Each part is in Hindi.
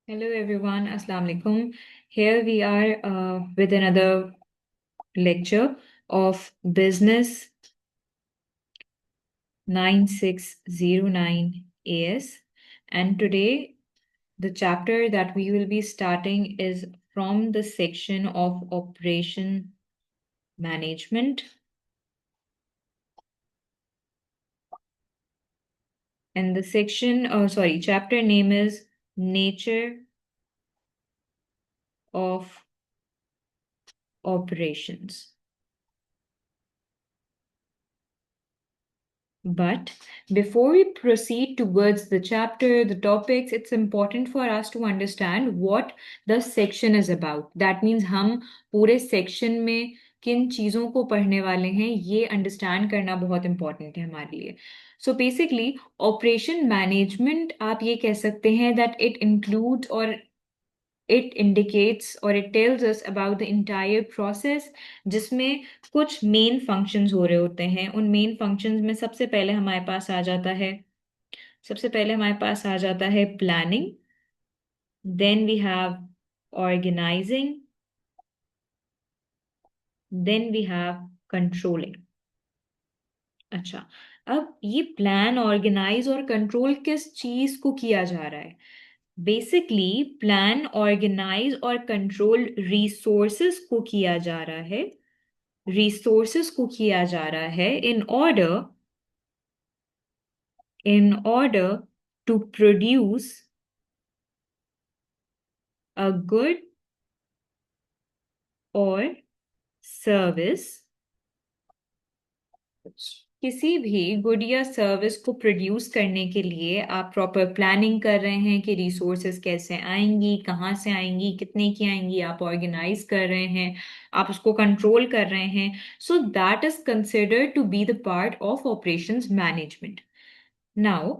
Hello everyone, Assalamu alaikum. Here we are with another lecture of Business 9609 AS. And today, the chapter that we will be starting is from the section of Operation Management. And the chapter name is Nature of Operations. But before we proceed towards the chapter, the topics, it's important for us to understand what the section is about. That means हम पूरे section में किन चीज़ों को पढ़ने वाले हैं ये अंडरस्टैंड करना बहुत इंपॉर्टेंट है हमारे लिए. So basically, operation management आप ये कह सकते हैं that it includes or it indicates or it tells us about the entire process जिसमें कुछ मेन फंक्शंस हो रहे होते हैं. उन मेन फंक्शंस में सबसे पहले हमारे पास आ जाता है planning. Then we have organizing. Then we have controlling. अच्छा, अब ये प्लान, ऑर्गेनाइज और कंट्रोल किस चीज को किया जा रहा है? बेसिकली प्लान, ऑर्गेनाइज और कंट्रोल रिसोर्सेस को किया जा रहा है in order to produce a good or service. किसी भी गुड या सर्विस को प्रोड्यूस करने के लिए आप प्रॉपर प्लानिंग कर रहे हैं कि रिसोर्सेज कैसे आएंगी, कहाँ से आएंगी, कितने की आएंगी, आप ऑर्गेनाइज कर रहे हैं, आप उसको कंट्रोल कर रहे हैं. So that is considered to be the part of operations management. Now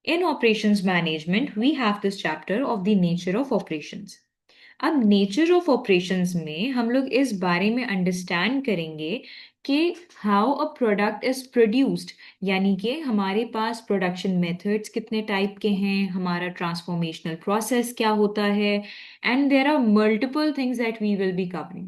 in operations management, we have this chapter of the nature of operations. अब नेचर ऑफ ऑपरेशंस में हम लोग इस बारे में अंडरस्टैंड करेंगे कि how a product is produced, यानी कि हमारे पास प्रोडक्शन मेथड्स कितने टाइप के हैं, हमारा ट्रांसफॉर्मेशनल प्रोसेस क्या होता है, and there are multiple things that we will be covering.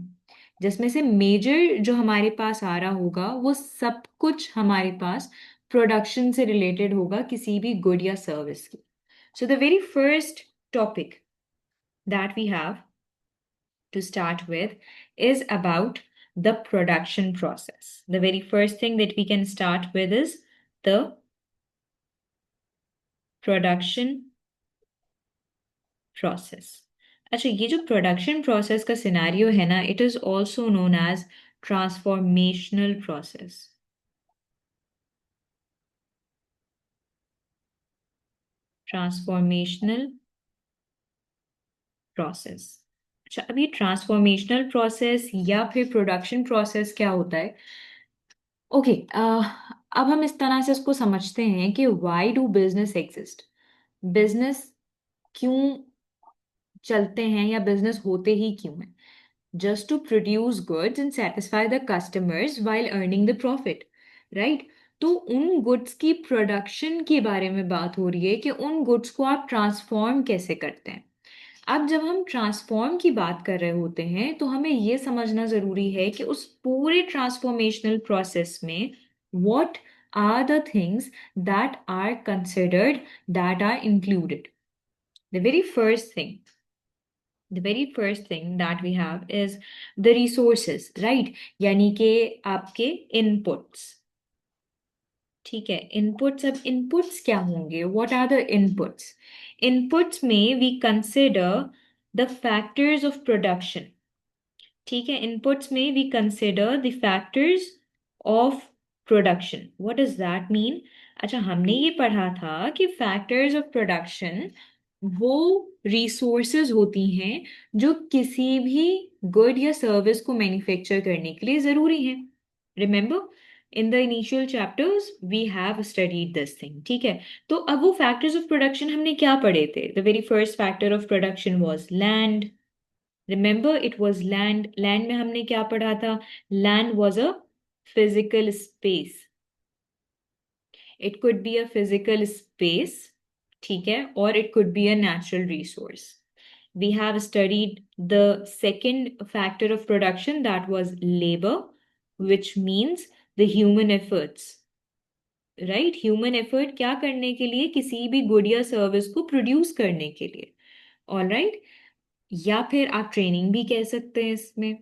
जिसमें से मेजर जो हमारे पास आ रहा होगा वो सब कुछ हमारे पास प्रोडक्शन से रिलेटेड होगा, किसी भी गुड या सर्विस की. So the very first topic that we have to start with is about the production process. The very first thing that we can start with is the production process. अच्छा, ये जो प्रोडक्शन प्रोसेस का सिनेरियो है ना, it is also known as transformational process. Transformational process. अच्छा, अब ये ट्रांसफॉर्मेशनल प्रोसेस या फिर प्रोडक्शन प्रोसेस क्या होता है? ओके, अब हम इस तरह से इसको समझते हैं कि why do business exist. Business क्यों चलते हैं या बिजनेस होते ही क्यों हैं? Just to produce goods and satisfy the customers while earning the profit, right? तो उन गुड्स की प्रोडक्शन के बारे में बात हो रही है कि उन गुड्स को आप ट्रांसफॉर्म कैसे करते हैं. अब जब हम ट्रांसफॉर्म की बात कर रहे होते हैं तो हमें यह समझना जरूरी है कि उस पूरे ट्रांसफॉर्मेशनल प्रोसेस में what are the things that are considered, that are included. The very first thing the very first thing that we have is the resources, right? यानी कि आपके inputs. ठीक है, इनपुट्स. अब इनपुट्स क्या होंगे? What are the inputs? Inputs में we consider the factors of production. ठीक है, इनपुट्स में we consider the factors of production. What does that mean? अच्छा, हमने ये पढ़ा था कि फैक्टर्स ऑफ प्रोडक्शन वो रिसोर्सेज होती हैं जो किसी भी गुड या सर्विस को मैन्युफैक्चर करने के लिए जरूरी हैं. Remember, in the initial chapters we have studied this thing. ठीक है, तो अब वो फैक्टर्स ऑफ प्रोडक्शन हमने क्या पढ़े थे? The very first factor of production was land. Remember, it was land. Land में हमने क्या पढ़ा था? Land was a physical space. It could be a physical space, ठीक है, और it could be a natural resource. we have studied the second factor of production, that was labor, which means the human efforts, right? Human effort क्या करने के लिए? किसी भी गुड या सर्विस को प्रोड्यूस करने के लिए। ऑल राइट, या फिर आप ट्रेनिंग भी कह सकते हैं इसमें।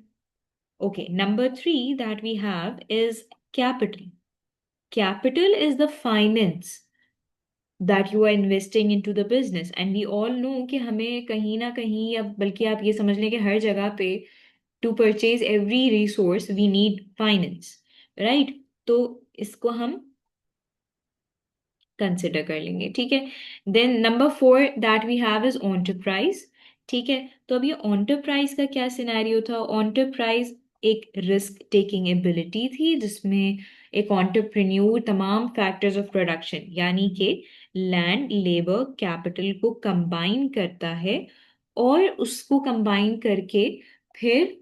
Okay, number 3 that we have is capital. Capital is the finance that you are investing into the business, and we all know कि हमें कहीं ना कहीं, या बल्कि आप ये समझ लें कि हर जगह पे to purchase every resource we need finance, right? तो इसको हम कंसिडर कर लेंगे, ठीक है। Then number 4 that we have is enterprise, ठीक है। तो अब ये एंटरप्राइज का क्या सिनेरियो था? एंटरप्राइज एक रिस्क टेकिंग एबिलिटी थी, जिसमें एक एंटरप्रेन्योर तमाम फैक्टर्स ऑफ प्रोडक्शन यानी कि लैंड, लेबर, कैपिटल को कंबाइन करता है, और उसको कंबाइन करके फिर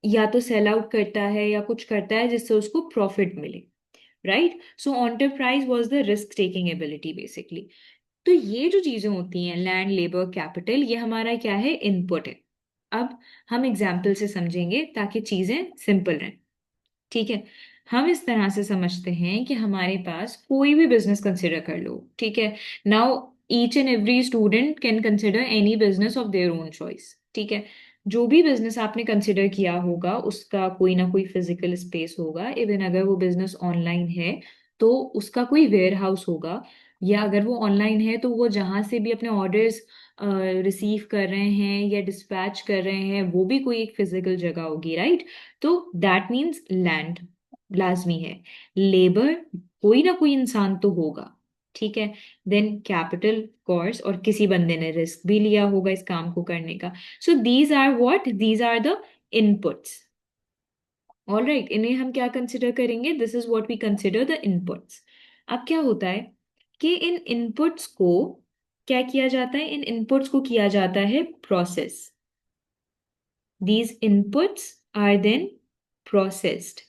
या तो सेल आउट करता है या कुछ करता है जिससे उसको प्रॉफिट मिले, right? So enterprise was the risk taking ability basically. तो ये जो चीजें होती हैं, लैंड, लेबर, कैपिटल, ये हमारा क्या है? इनपुट है। अब हम एग्जाम्पल से समझेंगे ताकि चीजें सिंपल रहें, ठीक है। हम इस तरह से समझते हैं कि हमारे पास कोई भी बिजनेस कंसिडर कर लो, ठीक है। Now each and every student can consider any business of their own choice, ठीक है। जो भी बिजनेस आपने कंसिडर किया होगा उसका कोई ना कोई फिजिकल स्पेस होगा, इवन अगर वो बिजनेस ऑनलाइन है तो उसका कोई वेयर हाउस होगा, या अगर वो ऑनलाइन है तो वो जहाँ से भी अपने ऑर्डर्स रिसीव कर रहे हैं या डिस्पैच कर रहे हैं वो भी कोई एक फिजिकल जगह होगी, राइट? तो दैट मीन्स लैंड लाजमी है। लेबर, कोई ना कोई इंसान तो होगा, ठीक है। देन कैपिटल कोर्स, और किसी बंदे ने रिस्क भी लिया होगा इस काम को करने का। So these are what? These are the inputs. All right, इन्हें हम क्या कंसिडर करेंगे? This is what we consider the inputs. अब क्या होता है कि इन इनपुट्स को क्या किया जाता है? इन इनपुट्स को किया जाता है process. These inputs are then processed,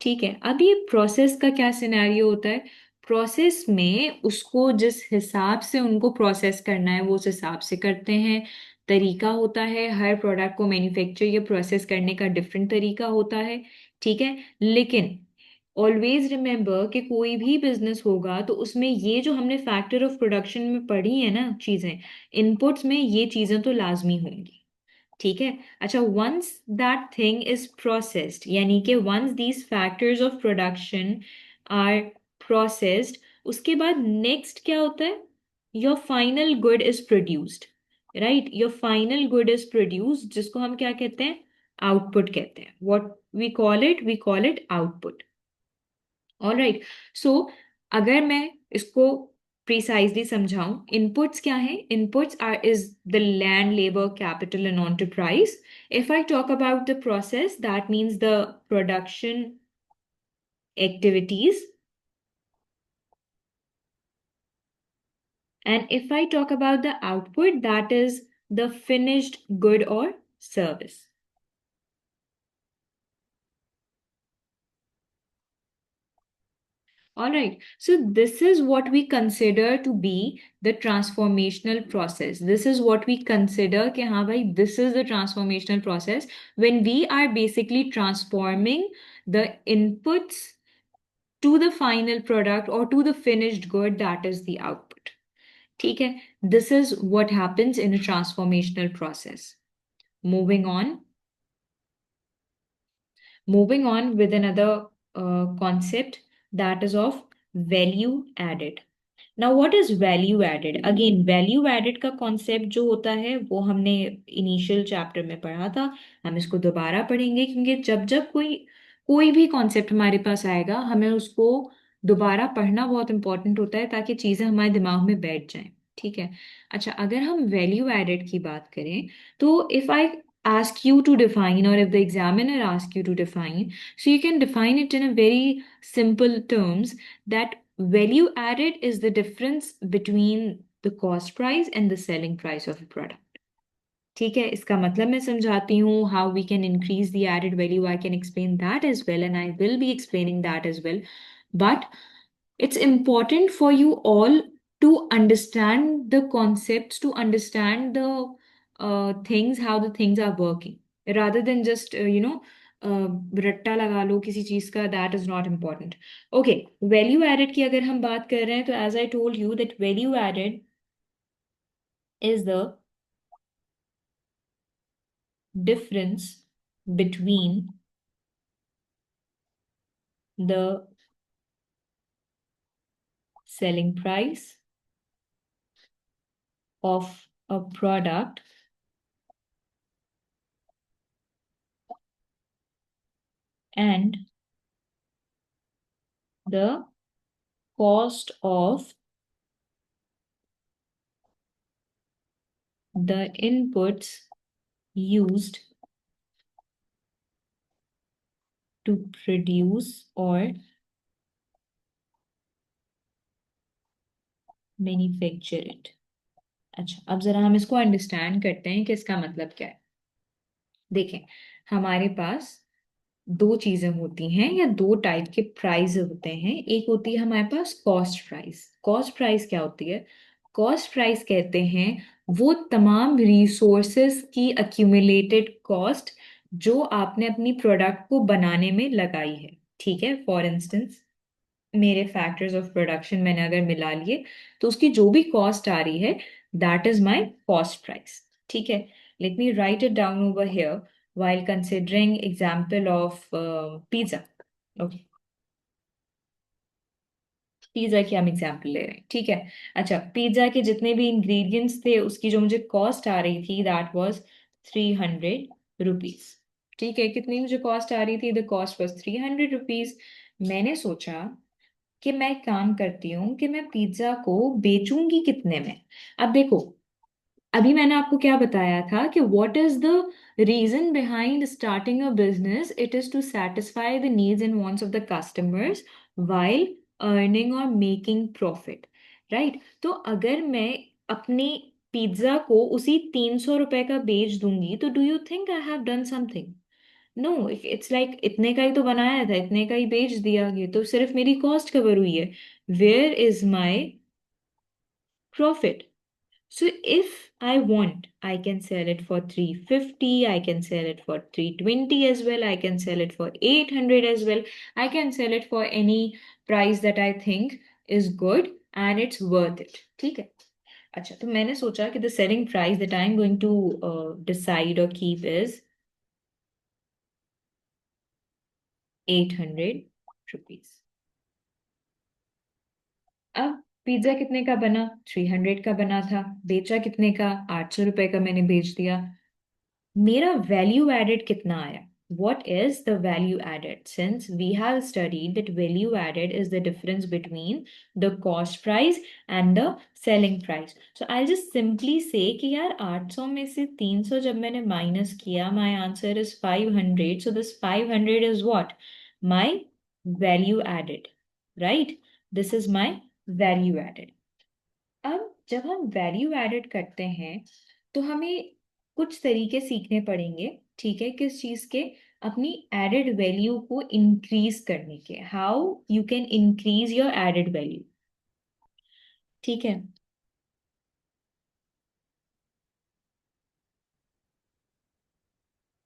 ठीक है। अब ये प्रोसेस का क्या सिनेरियो होता है? प्रोसेस में उसको जिस हिसाब से उनको प्रोसेस करना है वो उस हिसाब से करते हैं। तरीका होता है, हर प्रोडक्ट को मैन्युफैक्चर या प्रोसेस करने का डिफरेंट तरीका होता है, ठीक है। लेकिन ऑलवेज रिमेंबर कि कोई भी बिजनेस होगा तो उसमें ये जो हमने फैक्टर ऑफ प्रोडक्शन में पढ़ी है ना चीजें, इनपुट्स में ये चीजें तो लाजमी होंगी, ठीक है। अच्छा, once that thing is processed, यानी कि once these factors of production are processed, उसके बाद नेक्स्ट क्या होता है? Your final good is produced, right? Your final good is produced, जिसको हम क्या कहते हैं? आउटपुट कहते हैं। What we call it? We call it output. All right, so अगर मैं इसको प्रिसाइजली समझाऊं, इनपुट्स क्या है? Inputs are is the land, labour, capital and enterprise. If I talk about the process, that means the production activities, and if I talk about the output, that is the finished good or service. All right. So this is what we consider to be the transformational process. This is what we consider कि हाँ भाई, this is the transformational process when we are basically transforming the inputs to the final product or to the finished good, that is the output. ठीक है? This is what happens in a transformational process. Moving on. Moving on with another concept, that is of value added. Now what is value added? Again, value added का concept जो होता है वो हमने initial chapter में पढ़ा था। हम इसको दोबारा पढ़ेंगे क्योंकि जब जब कोई कोई भी concept हमारे पास आएगा हमें उसको दोबारा पढ़ना बहुत इंपॉर्टेंट होता है ताकि चीज़ें हमारे दिमाग में बैठ जाएं, ठीक है। अच्छा, अगर हम वैल्यू एडेड की बात करें तो if I ask you to define, or if the examiner asks you to define, so you can define it in a very simple terms that value added is the difference between the cost price and the selling price of a product. ठीक है, इसका मतलब मैं समझाती हूँ how we can increase the added value. I can explain that as well, and I will be explaining that as well. But it's important for you all to understand the concepts, to understand the things, how the things are working, rather than just, रट्टा लगा लो किसी चीज का, that is not important. Okay, value added की अगर हम बात कर रहे हैं, तो as I told you that value added is the difference between the selling price of a product and the cost of the inputs used to produce or manufacture it. अच्छा, अब जरा हम इसको अंडरस्टैंड करते हैं कि इसका मतलब क्या है. देखें, हमारे पास दो चीजें होती हैं या दो टाइप के प्राइस होते हैं. एक होती है हमारे पास कॉस्ट प्राइस. कॉस्ट प्राइस क्या होती है? कॉस्ट प्राइस कहते हैं वो तमाम रिसोर्सेस की अक्यूमुलेटेड कॉस्ट जो आपने अपनी प्रोडक्ट को बनाने में लगाई है. ठीक है, फॉर इंस्टेंस मेरे फैक्टर्स ऑफ प्रोडक्शन मैंने अगर मिला लिए, तो उसकी जो भी कॉस्ट आ रही है, that is my cost price. ठीक है, late me write it down over here while considering example of pizza. Okay, pizza की हम एग्जाम्पल ले रहे हैं. ठीक है, अच्छा, पिज्जा के जितने भी इंग्रेडिएंट्स थे उसकी जो मुझे कॉस्ट आ रही थी, दैट वाज 300 रुपीज. ठीक है, कितनी मुझे कॉस्ट आ रही थी? The cost was 300 rupees. मैंने सोचा कि मैं एक काम करती हूँ कि मैं पिज्जा को बेचूंगी कितने में. अब देखो, अभी मैंने आपको क्या बताया था कि what is the reason behind starting a business? It is to satisfy the needs and wants of the customers while earning और मेकिंग प्रॉफिट. राइट? तो अगर मैं अपनी पिज्जा को उसी 300 रुपए का बेच दूंगी, तो do you think I have done something? No, it's like इतने का ही तो बनाया था, इतने का ही बेच दिया, ये तो सिर्फ मेरी कॉस्ट कवर हुई है. Where is my profit? So if I want, I can sell it for 350, I can sell it for 320 as well, I can sell it for 800 as well, I can sell it for any price that I think is good and it's worth it. ठीक है. अच्छा, तो मैंने सोचा कि the selling price that I'm going to decide or keep is 800 rupees. अब पिज्जा कितने का बना? 300 का बना था. बेचा कितने का? 800 रुपए का मैंने बेच दिया. मेरा वैल्यू एडेड कितना आया? What is the value added? Since we have studied that value added is the difference between the cost price and the selling price. So I'll just simply say कि यार 800 में से 300 जब मैंने माइनस किया, my answer is 500. So this 500 is what? My value added. Right? This is my value added. अब जब हम वैल्यू एडेड करते हैं, तो हमें कुछ तरीके सीखने पड़ेंगे. ठीक है, किस चीज के? अपनी एडेड वैल्यू को इंक्रीज करने के. How you can increase your added value. ठीक है,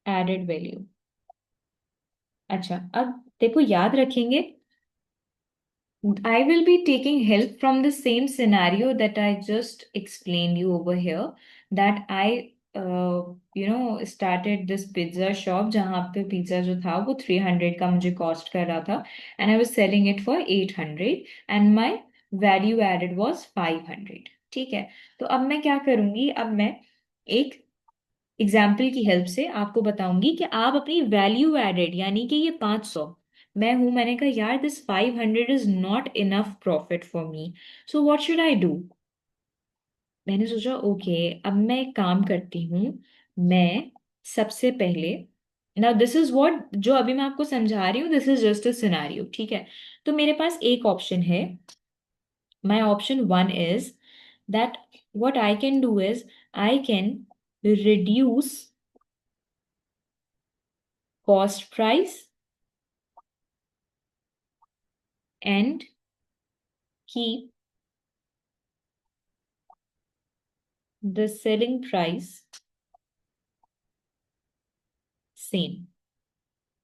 एडेड वैल्यू. अच्छा, अब देखो, याद रखेंगे, I will be taking help from the same scenario that I just explained you over here. That I, started this pizza shop जहाँ पे पिज्जा जो था वो 300 का मुझे कॉस्ट कर रहा था, and I was selling it for 800 and my value added was 500. ठीक है, तो अब मैं क्या करूंगी? अब मैं एक एग्जाम्पल की हेल्प से आपको बताऊंगी कि आप अपनी वैल्यू एडेड, यानी कि ये 500 मैं हूं, मैंने कहा यार this 500 is not enough profit for me, so what should I do? मैंने सोचा ओके, अब मैं एक काम करती हूँ. मैं सबसे पहले, ना दिस इज व्हाट, जो अभी मैं आपको समझा रही हूँ, this is just a scenario. ठीक है, तो मेरे पास एक ऑप्शन है. My option one is that what I can do is I can reduce cost price and keep the selling price same.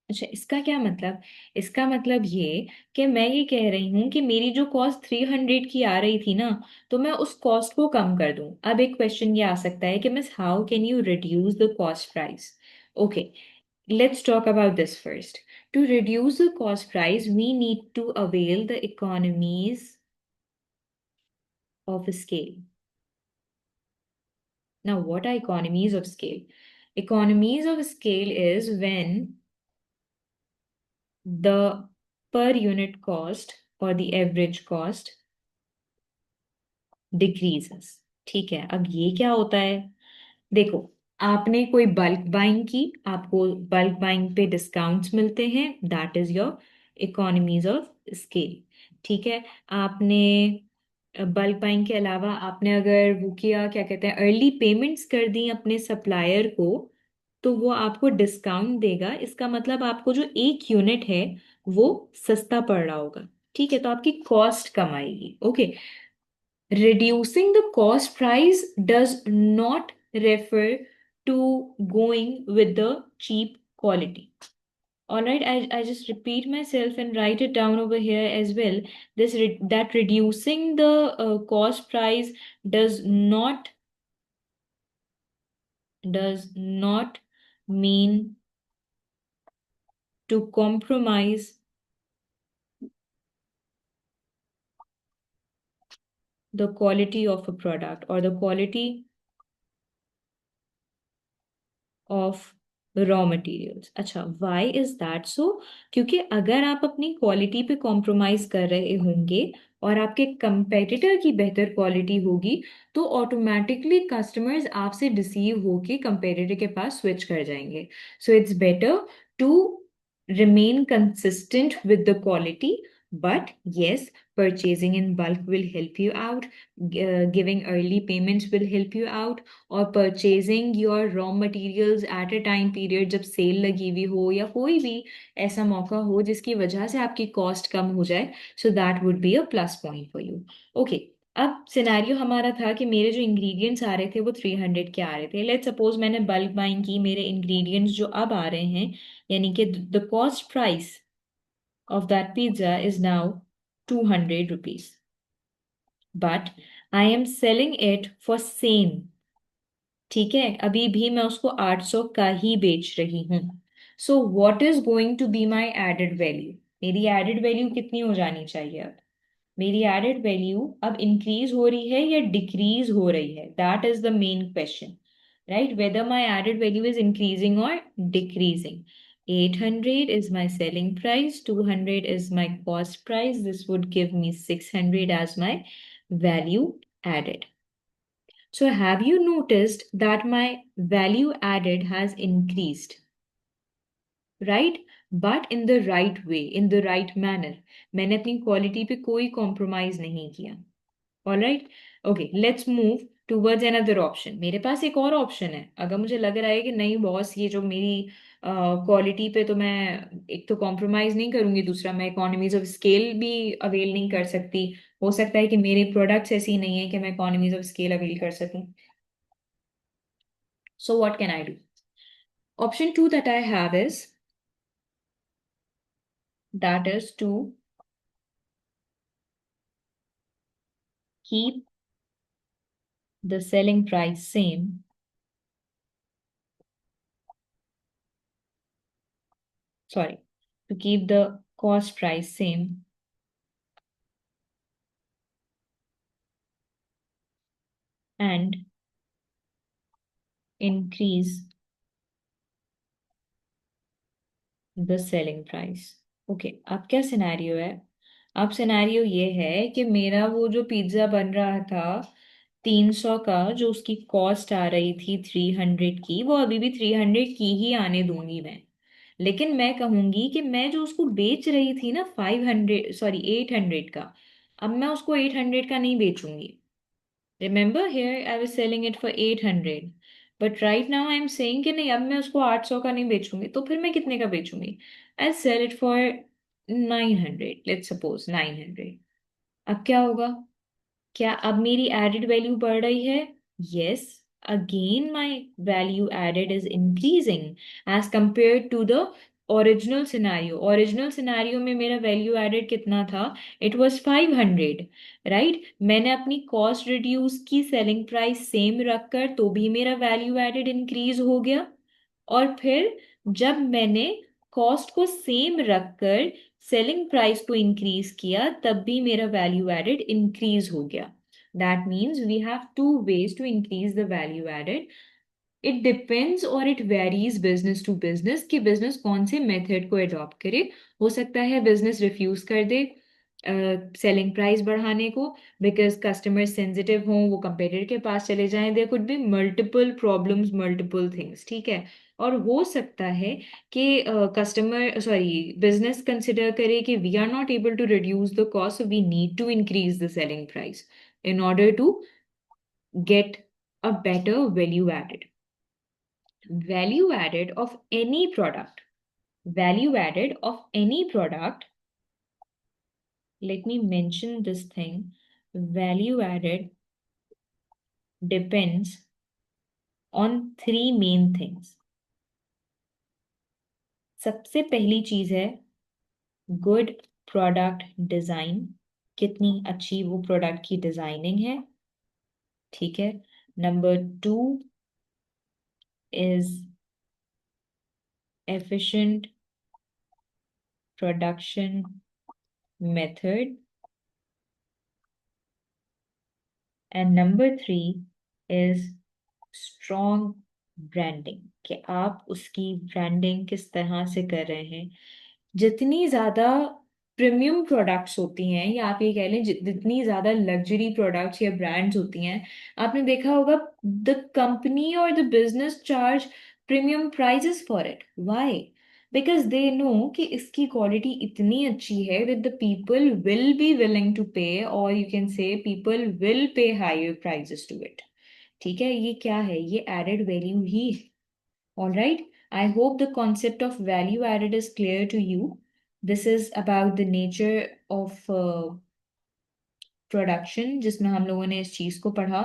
अच्छा, इसका क्या मतलब? इसका मतलब ये कि मैं ये कह रही हूँ कि मेरी जो कॉस्ट 300 की आ रही थी ना, तो मैं उस कॉस्ट को कम कर दूं। अब एक क्वेश्चन ये आ सकता है कि miss how can you reduce the cost price? Okay, let's talk about this first. To reduce the cost price, we need to avail the economies of scale. Now, what are economies of scale? Economies of scale is when the per unit cost or the average cost decreases. ठीक है, अब ये क्या होता है? देखो, आपने कोई बल्क बाइंग की, आपको बल्क बाइंग पे डिस्काउंट्स मिलते हैं, that is your economies of scale. ठीक है, आपने बल्क बाइंग के अलावा आपने अगर वो किया, क्या कहते हैं, अर्ली पेमेंट्स कर दी अपने सप्लायर को, तो वो आपको डिस्काउंट देगा। इसका मतलब आपको जो एक यूनिट है वो सस्ता पड़ रहा होगा। ठीक है, तो आपकी कॉस्ट कम आएगी। Okay, reducing the cost price does not refer to going with the cheap quality. All right, I just repeat myself and write it down over here as well. That reducing the cost price does not mean to compromise the quality of a product or the quality of raw materials. अच्छा, वाई इज दैट सो? क्योंकि अगर आप अपनी क्वालिटी पे कॉम्प्रोमाइज कर रहे होंगे और आपके कंपेटिटर की बेहतर क्वालिटी होगी, तो ऑटोमेटिकली कस्टमर्स आपसे डिसीव होके कंपेटिटर के पास स्विच कर जाएंगे। So it's better to remain consistent with the quality. But yes, purchasing in bulk will help you out, giving early payments will help you out, और purchasing your raw materials at a time period जब सेल लगी हुई हो या कोई भी ऐसा मौका हो जिसकी वजह से आपकी कॉस्ट कम हो जाए, so that would be a plus point for you. Okay, अब सिनेरियो हमारा था कि मेरे जो इंग्रेडिएंट्स आ रहे थे वो 300 के आ रहे थे। लेट्स सपोज मैंने बल्क बाइंग की, मेरे इंग्रेडिएंट्स जो अब आ रहे हैं, यानी कि the cost price of that pizza is now 200 rupees, but I am selling it for same. ठीक है, अभी भी मैं उसको 800 का ही बेच रही हूँ। So what is going to be my added value? मेरी एडेड वैल्यू कितनी हो जानी चाहिए अब? मेरी एडेड वैल्यू अब इंक्रीज हो रही है या डिक्रीज हो रही है? That is the main question, right? Whether my added value is increasing और decreasing. 800 is my selling price, 200 is my cost price. This would give me 600 as my value added. So have you noticed that my value added has increased, right? But in the right way, in the right manner. मैंने अपनी क्वालिटी पे कोई कॉम्प्रोमाइज नहीं किया। Alright, okay, let's move towards another option. मेरे पास एक और ऑप्शन है। अगर मुझे लग रहा है कि नहीं बॉस, ये जो मेरी क्वालिटी पे तो मैं एक तो कॉम्प्रोमाइज नहीं करूंगी, दूसरा मैं इकोनॉमीज ऑफ स्केल भी अवेल नहीं कर सकती। हो सकता है कि मेरे प्रोडक्ट्स ऐसी नहीं है कि मैं इकोनॉमीज ऑफ स्केल अवेल कर सकूं। So what can I do? Option two that I have is that is to keep the selling price same. Sorry, to keep the cost price same and increase the selling price. Okay, अब क्या सिनेरियो है? अब सिनेरियो ये है कि मेरा वो जो पिज्जा बन रहा था 300 का, जो उसकी कॉस्ट आ रही थी 300 की, वो अभी भी 300 की ही आने दूंगी मैं। लेकिन मैं कहूंगी कि मैं जो उसको बेच रही थी ना 500, सॉरी 800 का, अब मैं उसको 800 का नहीं बेचूंगी। Remember here I was selling it for 800, but right now I am saying कि नहीं, अब मैं उसको 800 का नहीं बेचूंगी। तो फिर मैं कितने का बेचूंगी? I sell it for 900, let's suppose 900। अब क्या होगा? क्या अब मेरी एडेड वैल्यू बढ़ रही है? yes, again my value added is increasing as compared to the original scenario. Original scenario में मेरा value added कितना था? It was 500, right? मैंने अपनी cost reduce की, selling price same रखकर, तो भी मेरा value added increase हो गया। और फिर जब मैंने कॉस्ट को सेम रखकर सेलिंग प्राइस को इंक्रीज किया, तब भी मेरा वैल्यू एडेड इंक्रीज हो गया। That means we have two ways to increase the value added. It depends और it varies business to business कि बिजनेस कौन से मेथड को अडॉप्ट करे। हो सकता है बिजनेस रिफ्यूज कर दे सेलिंग प्राइस बढ़ाने को, बिकॉज कस्टमर सेंसिटिव हों, वो कंपेटिटर के पास चले जाएं। There could be multiple problems, multiple things, ठीक है। और हो सकता है कि कस्टमर सॉरी बिजनेस कंसिडर करे कि we are not able to reduce the cost, we need to increase the selling price in order to get a better value added. Value added of any product. Value added of any product. Let me mention this thing. Value added depends on three main things. सबसे पहली चीज है गुड प्रोडक्ट डिजाइन, कितनी अच्छी वो प्रोडक्ट की डिजाइनिंग है, ठीक है। Number two is efficient production method, and number three is strong branding, कि आप उसकी ब्रांडिंग किस तरह से कर रहे हैं। जितनी ज्यादा प्रीमियम प्रोडक्ट्स होती हैं, या आप ये कह लें जितनी ज्यादा लग्जरी प्रोडक्ट्स या ब्रांड्स होती हैं, आपने देखा होगा द कंपनी और the business charge premium prices for it. Why? Because they know कि इसकी क्वालिटी इतनी अच्छी है that the people will be willing to pay, or you can say people will pay higher prices to it। ठीक है, ये क्या है? ये एडेड वैल्यू ही है। All right. I hope the concept of value added is clear to you. This is about the nature of production, जिसमें हम लोगों ने इस चीज को पढ़ा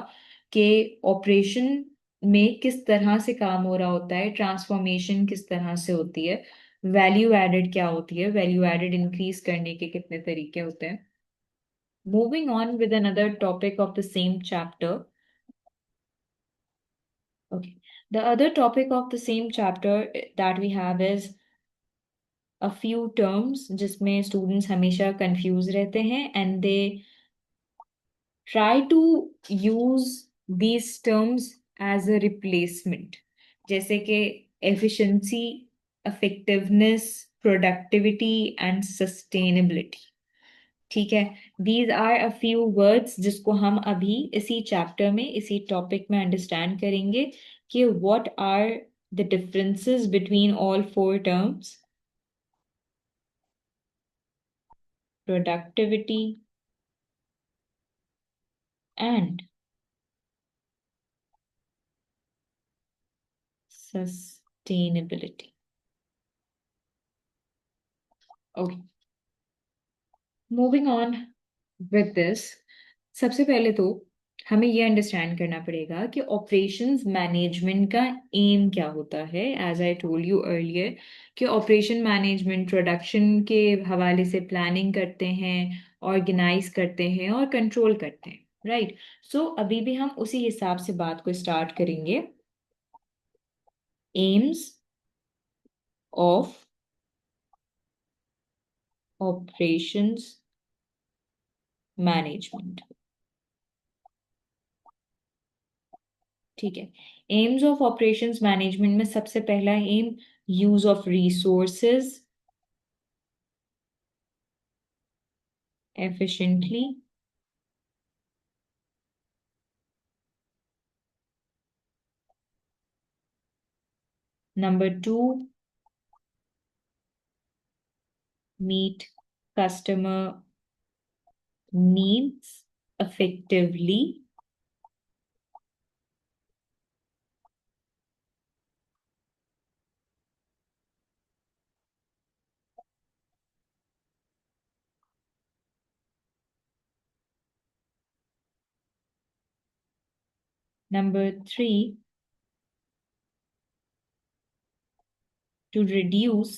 कि ऑपरेशन में किस तरह से काम हो रहा होता है, ट्रांसफॉर्मेशन किस तरह से होती है, वैल्यू एडेड क्या होती है, वैल्यू एडेड इंक्रीज करने के कितने तरीके होते हैं। Moving on with another topic of the same chapter. Okay. The other topic of the same chapter that we have is a few terms जिसमें students हमेशा confused रहते हैं, and they try to use these terms as a replacement, जैसे कि efficiency, effectiveness, productivity and sustainability। ठीक है, these are a few words जिसको हम अभी इसी चैप्टर में, इसी टॉपिक में अंडरस्टैंड करेंगे कि what are the differences between all four terms: productivity and sustainability। Okay, moving on with this, सबसे पहले तो हमें ये अंडरस्टैंड करना पड़ेगा कि ऑपरेशंस मैनेजमेंट का एम क्या होता है। As I told you earlier कि ऑपरेशन मैनेजमेंट प्रोडक्शन के हवाले से प्लानिंग करते हैं, ऑर्गेनाइज करते हैं और कंट्रोल करते हैं, राइट। सो अभी भी हम उसी हिसाब से बात को स्टार्ट करेंगे। एम्स ऑफ ऑपरेशंस मैनेजमेंट, ठीक है। एम्स ऑफ ऑपरेशंस मैनेजमेंट में सबसे पहला aim use of resources efficiently। Number two, meet customer needs effectively। Number 3, to reduce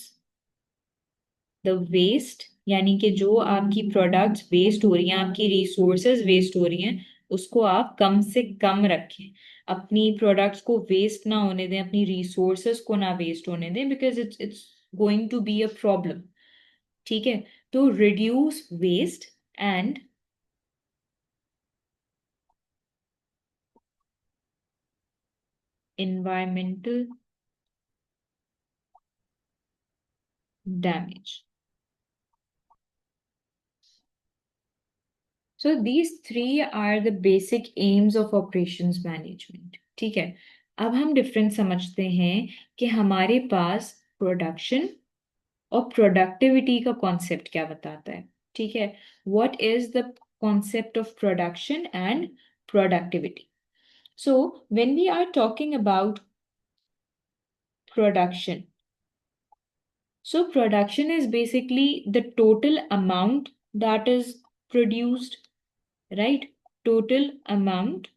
the waste, यानी कि जो आपकी प्रोडक्ट्स वेस्ट हो रही हैं, आपकी रिसोर्सेज वेस्ट हो रही हैं, उसको आप कम से कम रखें। अपनी प्रोडक्ट्स को वेस्ट ना होने दें, अपनी रिसोर्सेज को ना वेस्ट होने दें, because it's going to be a problem. ठीक है, तो reduce waste and environmental damage. So these three are the basic aims of operations management. ठीक है, अब हम डिफरेंस समझते हैं कि हमारे पास प्रोडक्शन और प्रोडक्टिविटी का कॉन्सेप्ट क्या बताता है। ठीक है, what is the concept of production and productivity? So when we are talking about production, so production is basically the total amount that is produced, right? Total amount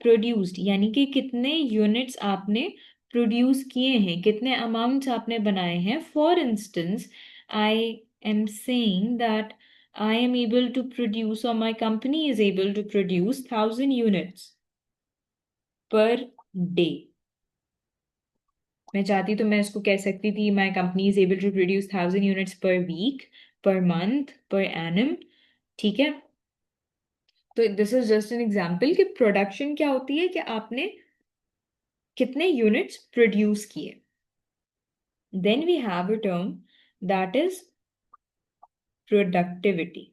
produced, यानी कि कितने यूनिट्स आपने प्रोड्यूस किए हैं, कितने अमाउंट्स आपने बनाए हैं। For instance, I am saying that I am able to produce, और my company is able to produce 1000 units per day. मैं चाहती तो मैं इसको कह सकती थी my company is able to produce 1000 units per week, per month, per annum. ठीक है, तो this is just an example कि प्रोडक्शन क्या होती है, कि आपने कितने यूनिट्स प्रोड्यूस किए। Then we have a term that is productivity.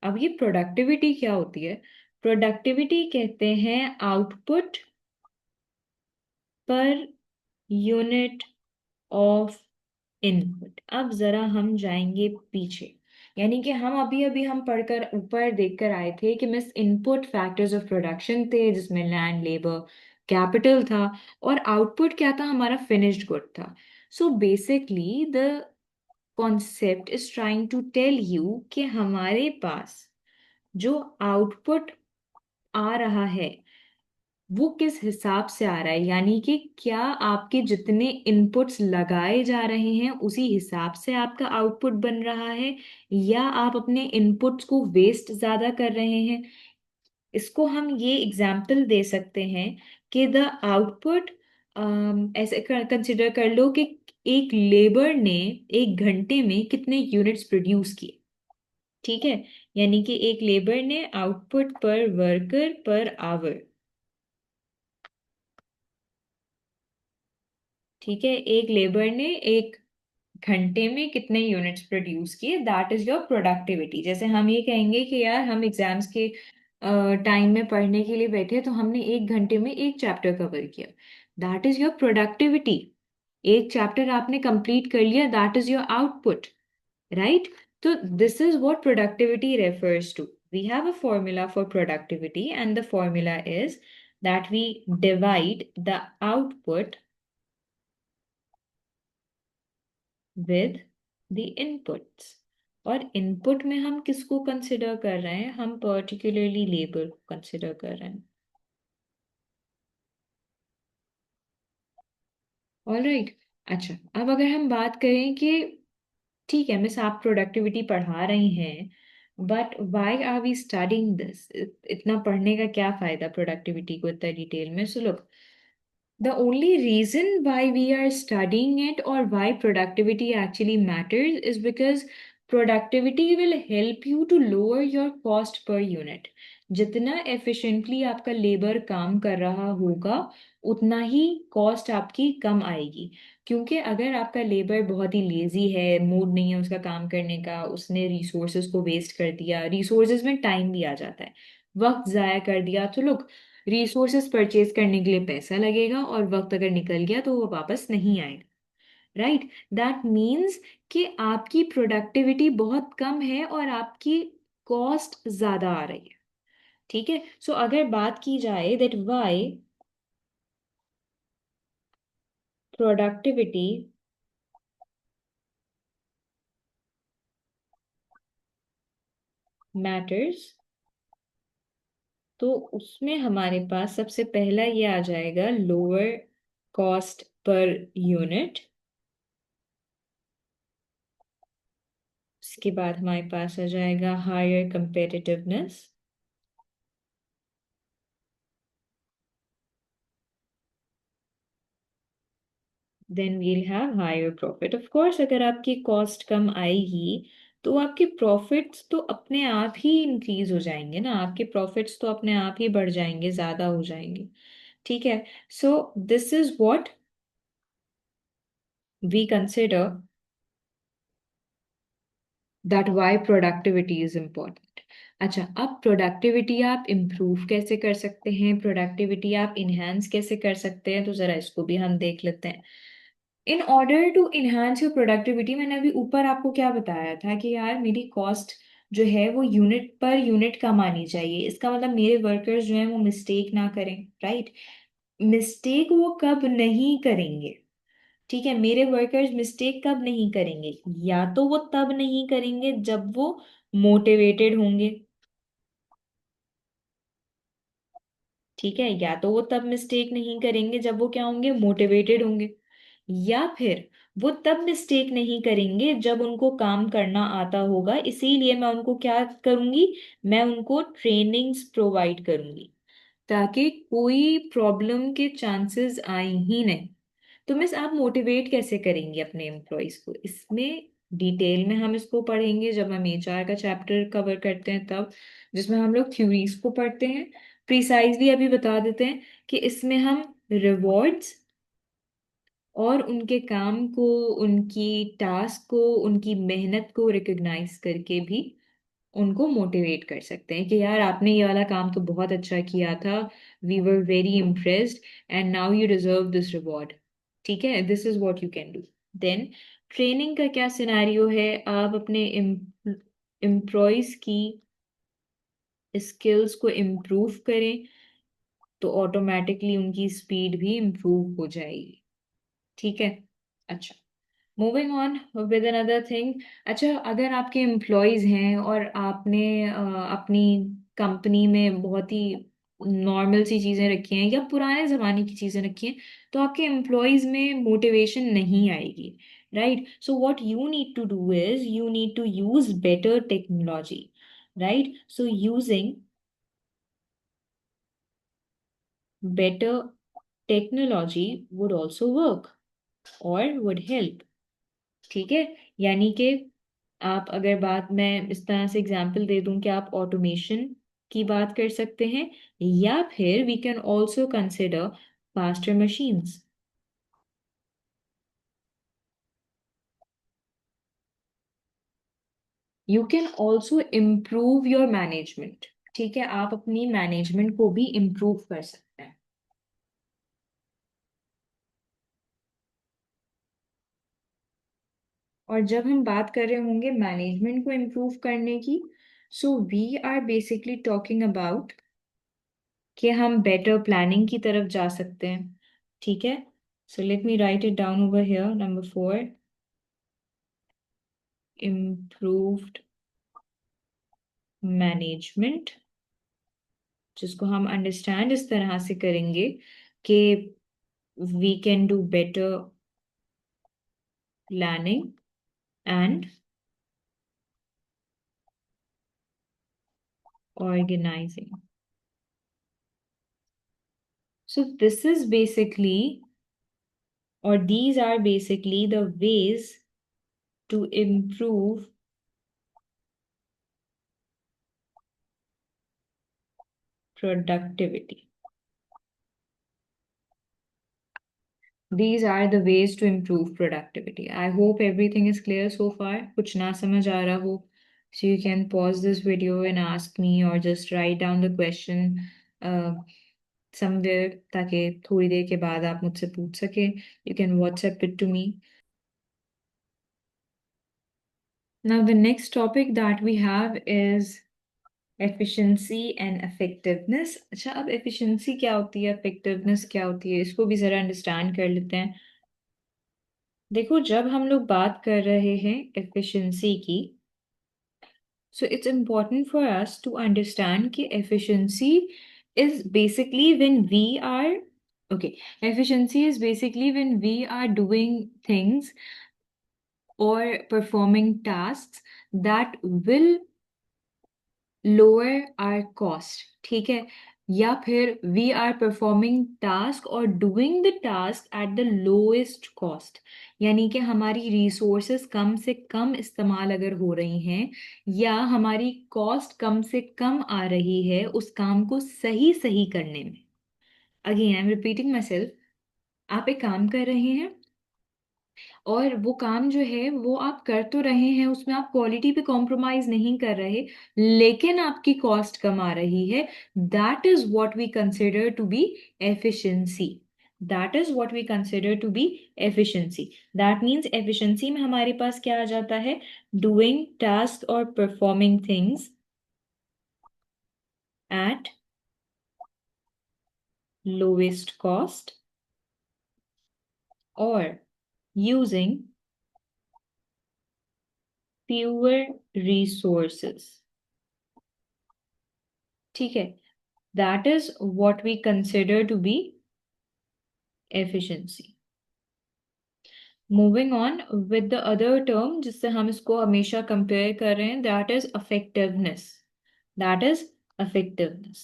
अब ये प्रोडक्टिविटी क्या होती है? प्रोडक्टिविटी कहते हैं output per unit of input. अब जरा हम जाएंगे पीछे, यानी कि हम अभी अभी हम पढ़कर ऊपर देखकर आए थे कि miss input factors of production थे, जिसमें लैंड, लेबर, कैपिटल था, और आउटपुट क्या था? हमारा फिनिश्ड गुड था। So basically the concept is trying to tell you कि हमारे पास जो आउटपुट आ रहा है वो किस हिसाब से आ रहा है, यानी कि क्या आपके जितने इनपुट्स लगाए जा रहे हैं उसी हिसाब से आपका आउटपुट बन रहा है, या आप अपने इनपुट्स को वेस्ट ज्यादा कर रहे हैं। इसको हम ये एग्जाम्पल दे सकते हैं कि द आउटपुट, ऐसे कंसिडर कर लो कि एक लेबर ने एक घंटे में कितने यूनिट्स प्रोड्यूस किए। ठीक है, यानी कि एक लेबर ने आउटपुट पर वर्कर पर आवर, ठीक है, एक लेबर ने एक घंटे में कितने यूनिट्स प्रोड्यूस किए, दैट इज योर प्रोडक्टिविटी। जैसे हम ये कहेंगे कि यार हम एग्जाम्स के टाइम में पढ़ने के लिए बैठे तो हमने एक घंटे में एक चैप्टर कवर किया, दैट इज योर प्रोडक्टिविटी। एक चैप्टर आपने कंप्लीट कर लिया, that is your output, right? तो this is what productivity refers to. We have a formula for productivity and the formula is that we divide the output with the inputs। और इनपुट में हम किसको कंसिडर कर रहे हैं? हम पर्टिकुलरली लेबर को कंसिडर कर रहे हैं। ऑलराइट, अच्छा, अब अगर हम बात करें कि ठीक है मिस आप प्रोडक्टिविटी पढ़ा रही हैं, but why are we studying this? इतना पढ़ने का क्या फायदा प्रोडक्टिविटी को इतना डिटेल में? So look, the only reason why we are studying it or why productivity actually matters is because productivity will help you to lower your cost per unit। जितना efficiently आपका लेबर काम कर रहा होगा उतना ही कॉस्ट आपकी कम आएगी। क्योंकि अगर आपका लेबर बहुत ही लेजी है, मूड नहीं है उसका काम करने का, उसने रिसोर्सेज को वेस्ट कर दिया, रिसोर्सेज में टाइम भी आ जाता है, वक्त जाया कर दिया, तो लोग रिसोर्सेस परचेज करने के लिए पैसा लगेगा और वक्त अगर निकल गया तो वो वापस नहीं आएगा, राइट? दैट मीन्स कि आपकी प्रोडक्टिविटी बहुत कम है और आपकी कॉस्ट ज्यादा आ रही है। ठीक है, सो अगर बात की जाए दैट व्हाई प्रोडक्टिविटी मैटर्स, तो उसमें हमारे पास सबसे पहला ये आ जाएगा लोअर कॉस्ट पर यूनिट। उसके बाद हमारे पास आ जाएगा higher competitiveness. Then we'll have higher profit. Of course अगर आपकी कॉस्ट कम आएगी तो आपके प्रॉफिट्स तो अपने आप ही इंक्रीज हो जाएंगे ना, आपके प्रॉफिट्स तो अपने आप ही बढ़ जाएंगे, ज्यादा हो जाएंगे। ठीक है। So this is what we consider that why productivity is important. अच्छा, अब प्रोडक्टिविटी आप इम्प्रूव कैसे कर सकते हैं, प्रोडक्टिविटी आप इन्हांस कैसे कर सकते हैं, तो जरा इसको भी हम देख लेते हैं। In order to enhance your productivity, मैंने अभी ऊपर आपको क्या बताया था कि यार मेरी कॉस्ट जो है वो यूनिट पर यूनिट कम आनी चाहिए। इसका मतलब मेरे वर्कर्स जो हैं वो मिस्टेक ना करें, राइट। मिस्टेक वो कब नहीं करेंगे, ठीक है, मेरे वर्कर्स मिस्टेक कब नहीं करेंगे, या तो वो तब नहीं करेंगे जब वो मोटिवेटेड होंगे। ठीक है, या तो वो तब मिस्टेक नहीं करेंगे जब वो क्या होंगे, मोटिवेटेड होंगे। या फिर वो तब मिस्टेक नहीं करेंगे जब उनको काम करना आता होगा, इसीलिए मैं उनको क्या करूंगी, मैं उनको ट्रेनिंग्स प्रोवाइड करूंगी ताकि कोई प्रॉब्लम के चांसेस आए ही नहीं। तो मिस आप मोटिवेट कैसे करेंगे अपने एम्प्लॉयज को, इसमें डिटेल में हम इसको पढ़ेंगे जब हम एचआर का चैप्टर कवर करते हैं तब, जिसमें हम लोग थ्योरीज को पढ़ते हैं। प्रिसाइजली अभी बता देते हैं कि इसमें हम रिवॉर्ड्स और उनके काम को, उनकी टास्क को, उनकी मेहनत को रिकॉग्नाइज करके भी उनको मोटिवेट कर सकते हैं कि यार आपने ये वाला काम तो बहुत अच्छा किया था, we were very impressed and now you deserve this reward. ठीक है, this is what you can do. Then training का क्या सिनेरियो है, आप अपने एम्प्लॉयज की स्किल्स को इम्प्रूव करें तो ऑटोमेटिकली उनकी स्पीड भी इम्प्रूव हो जाएगी। ठीक है। अच्छा, moving on with another thing. अच्छा, अगर आपके एम्प्लॉयज हैं और आपने अपनी कंपनी में बहुत ही नॉर्मल सी चीज़ें रखी हैं या पुराने ज़माने की चीज़ें रखी हैं, तो आपके एम्प्लॉयज में मोटिवेशन नहीं आएगी, right. So what you need to do is you need to use better technology, right. So using better technology would also work or would help। ठीक है, यानी कि आप अगर बात मैं इस तरह से एग्जांपल दे दूं कि आप ऑटोमेशन की बात कर सकते हैं, या फिर we can also consider faster machines. You can also improve your management. ठीक है, आप अपनी मैनेजमेंट को भी इम्प्रूव कर सकते हैं। और जब हम बात कर रहे होंगे मैनेजमेंट को इम्प्रूव करने की, so we are basically talking about कि हम बेटर प्लानिंग की तरफ जा सकते हैं। ठीक है, so let me write it down over here, number 4, improved management, जिसको हम अंडरस्टैंड इस तरह से करेंगे कि we can do better planning and organizing. So this is basically, or these are basically the ways to improve productivity. These are the ways to improve productivity. I hope everything is clear so far. कुछ ना समझ आ रहा हो, so you can pause this video and ask me or just write down the question uh, somewhere ताकि थोड़ी देर के बाद आप मुझसे पूछ सके। You can WhatsApp it to me. Now the next topic that we have is efficiency and effectiveness। अच्छा, अब efficiency क्या होती है, effectiveness क्या होती है, इसको भी जरा अंडरस्टैंड कर लेते हैं। देखो, जब हम लोग बात कर रहे हैं efficiency की, so it's important for us to understand कि efficiency is basically when we are, okay, efficiency is basically when we are doing things or performing tasks that will lower our cost, ठीक है, या फिर we are performing task or doing the task at the lowest cost, यानी कि हमारी resources कम से कम इस्तेमाल अगर हो रही हैं या हमारी cost कम से कम आ रही है उस काम को सही सही करने में। Again I am repeating my self, आप एक काम कर रहे हैं और वो काम जो है वो आप कर तो रहे हैं, उसमें आप क्वालिटी पे कॉम्प्रोमाइज नहीं कर रहे, लेकिन आपकी कॉस्ट कम आ रही है। That is what we consider to be efficiency. That is what we consider to be efficiency. That means efficiency में हमारे पास क्या आ जाता है? डूइंग टास्क और performing things at lowest cost और using fewer resources, ठीक है, that is what we consider to be efficiency. Moving on with the other term जिससे हम इसको हमेशा compare कर रहे हैं, that is effectiveness. That is effectiveness.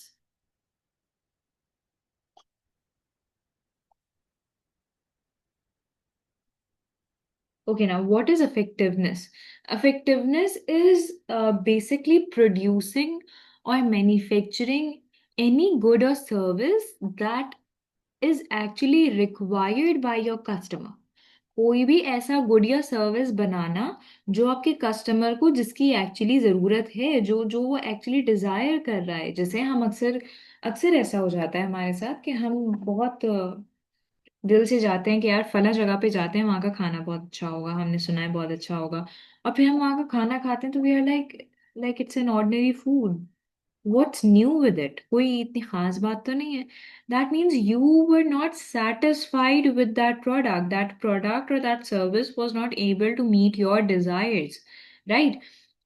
Okay, now what is effectiveness? Effectiveness is basically producing or manufacturing any good or service that is actually required by your customer. कोई भी ऐसा गुड या सर्विस बनाना जो आपके कस्टमर को, जिसकी एक्चुअली ज़रूरत है, जो जो वो एक्चुअली डिज़ायर कर रहा है। जैसे हम अक्सर अक्सर ऐसा हो जाता है हमारे साथ कि हम बहुत दिल से जाते हैं कि यार फला जगह पे जाते हैं, वहाँ का खाना बहुत अच्छा होगा, हमने सुना है बहुत अच्छा होगा, और फिर हम वहाँ का खाना खाते हैं तो we are like like it's an ordinary food. What's new with it? कोई इतनी खास बात तो नहीं है। That means you were not satisfied with that product. That product or that service was not able to meet your desires, right?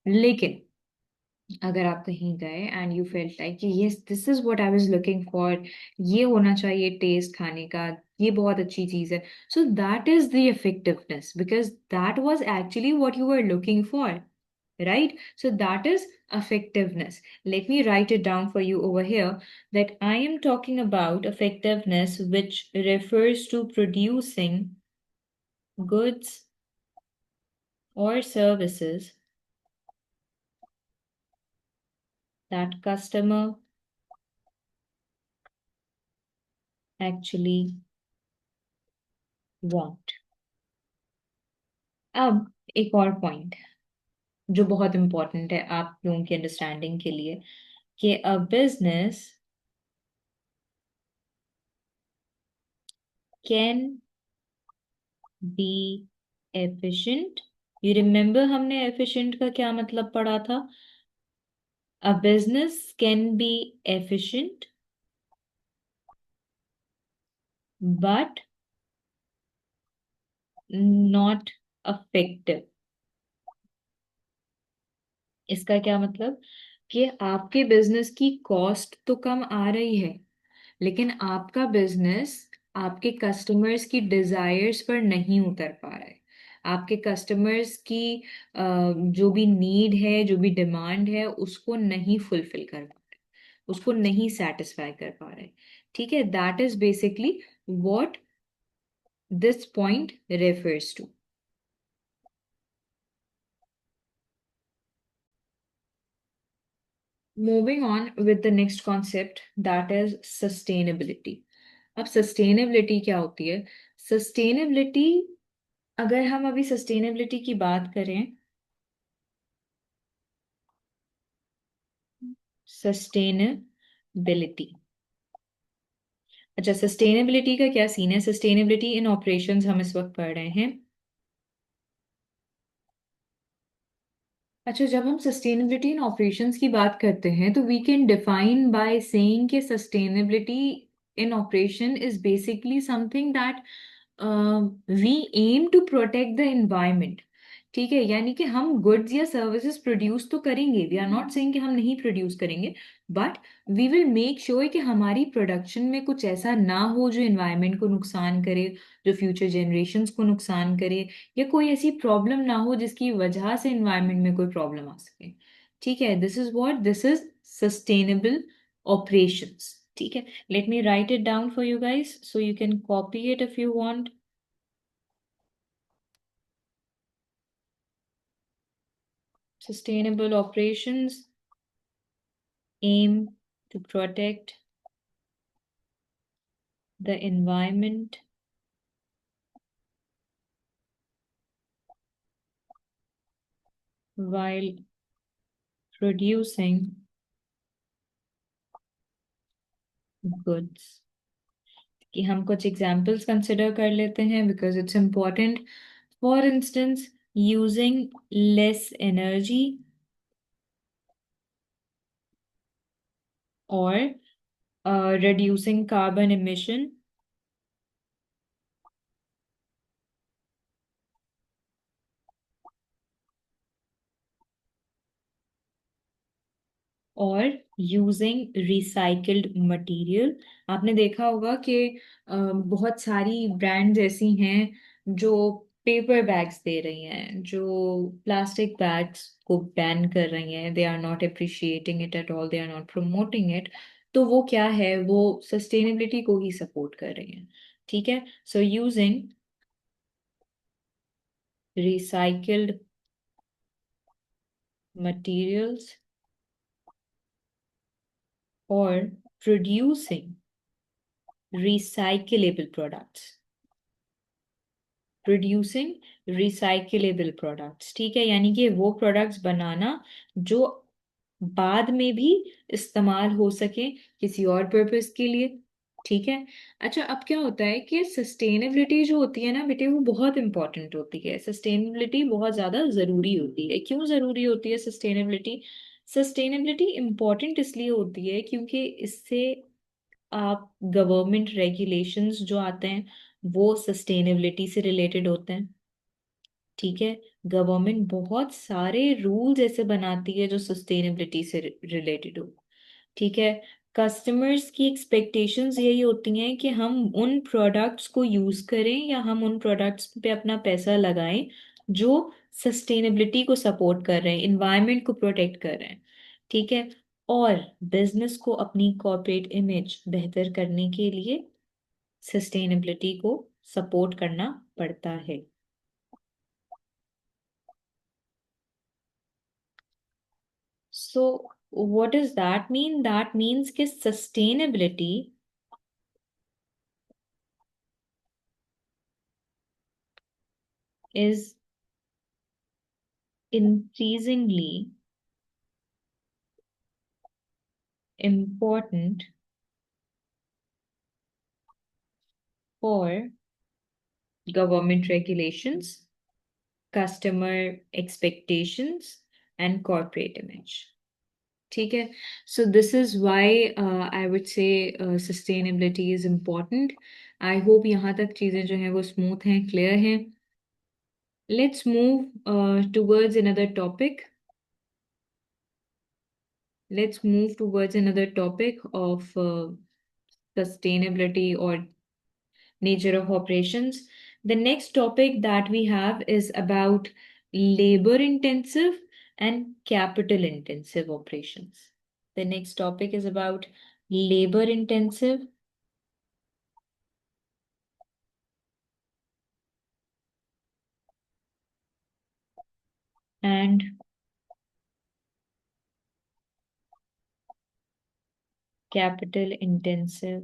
लेकिन अगर आप कहीं गए एंड यू फेल्ट लाइक कि yes this is what I was looking for, ये होना चाहिए टेस्ट खाने का, ये बहुत अच्छी चीज है, so that is the effectiveness because that was actually what you were looking for, right? So that is effectiveness. Let me write it down for you over here that I am talking about effectiveness, which refers to producing goods or services that customer actually want. अब एक और पॉइंट जो बहुत इंपॉर्टेंट है आप लोगों की अंडरस्टैंडिंग के लिए, कि a business can be efficient. You remember हमने एफिशिएंट का क्या मतलब पढ़ा था? A business can be efficient but not effective. इसका क्या मतलब? कि आपके बिजनेस की कॉस्ट तो कम आ रही है, लेकिन आपका बिजनेस आपके कस्टमर्स की डिजायर्स पर नहीं उतर पा रहा है। आपके कस्टमर्स की जो भी नीड है, जो भी डिमांड है, उसको नहीं फुलफिल कर पा रहे, उसको नहीं सेटिस्फाई कर पा रहे। ठीक है, that is basically what this point refers to. Moving on with the next concept, that is sustainability. अब sustainability क्या होती है? Sustainability, अगर हम अभी sustainability की बात करें, sustainability, अच्छा sustainability का क्या सीन है? Sustainability in operations हम इस वक्त पढ़ रहे हैं। अच्छा, जब हम सस्टेनेबिलिटी इन ऑपरेशंस की बात करते हैं तो we can define by saying कि sustainability in operation is basically something that we aim to protect the environment. ठीक है, यानी कि हम गुड्स या सर्विसेज प्रोड्यूस तो करेंगे, वी आर नॉट सेइंग कि हम नहीं प्रोड्यूस करेंगे, but we will make sure कि हमारी प्रोडक्शन में कुछ ऐसा ना हो जो एनवायरनमेंट को नुकसान करे, जो फ्यूचर जनरेशन्स को नुकसान करे, या कोई ऐसी प्रॉब्लम ना हो जिसकी वजह से एनवायरनमेंट में कोई प्रॉब्लम आ सके। ठीक है, दिस इज सस्टेनेबल ऑपरेशंस। ठीक है, late me write it down for you guys so you can copy it if you want. Sustainable operations aim to protect the environment while producing goods। कि हम कुछ एग्जाम्पल्स कंसिडर कर लेते हैं because it's important. For instance, using less energy और reducing carbon emission और यूजिंग रिसाइकल्ड मटेरियल। आपने देखा होगा कि बहुत सारी ब्रांड्स ऐसी हैं जो पेपर बैग्स दे रही हैं, जो प्लास्टिक बैग्स को बैन कर रही हैं, they are not appreciating it at all, they are not promoting it. तो वो क्या है, वो सस्टेनेबिलिटी को ही सपोर्ट कर रही हैं। ठीक है, सो यूजिंग रिसाइकल्ड मटेरियल्स और producing recyclable products। Producing recyclable products. ठीक है, यानी कि वो प्रोडक्ट्स बनाना जो बाद में भी इस्तेमाल हो सके किसी और पर्पस के लिए। ठीक है। अच्छा, अब क्या होता है कि सस्टेनेबिलिटी जो होती है ना बेटे, वो बहुत इंपॉर्टेंट होती है। सस्टेनेबिलिटी बहुत ज़्यादा ज़रूरी होती है। क्यों ज़रूरी होती है सस्टेनेबिलिटी? सस्टेनेबिलिटी इम्पॉर्टेंट इसलिए होती है क्योंकि इससे आप गवर्नमेंट रेगुलेशंस जो आते हैं वो सस्टेनेबिलिटी से रिलेटेड होते हैं। ठीक है, गवर्नमेंट बहुत सारे रूल्स ऐसे बनाती है जो सस्टेनेबिलिटी से रिलेटेड हो। ठीक है, कस्टमर्स की एक्सपेक्टेशंस यही होती हैं कि हम उन प्रोडक्ट्स को यूज करें या हम उन प्रोडक्ट्स पे अपना पैसा लगाएं जो सस्टेनेबिलिटी को सपोर्ट कर रहे हैं, इन्वायरमेंट को प्रोटेक्ट कर रहे हैं। ठीक है, और बिजनेस को अपनी कॉर्पोरेट इमेज बेहतर करने के लिए सस्टेनेबिलिटी को सपोर्ट करना पड़ता है। So, what does that mean? That means कि sustainability is increasingly important for government regulations, customer expectations, and corporate image. ठीक है, so this is why I would say sustainability is important. I hope यहाँ तक चीज़ें जो हैं वो स्मूथ हैं, क्लियर हैं। Let's move towards another topic. Let's move towards another topic of sustainability or nature of operations. The next topic that we have is about labor intensive and capital intensive operations. The next topic is about labor intensive and capital intensive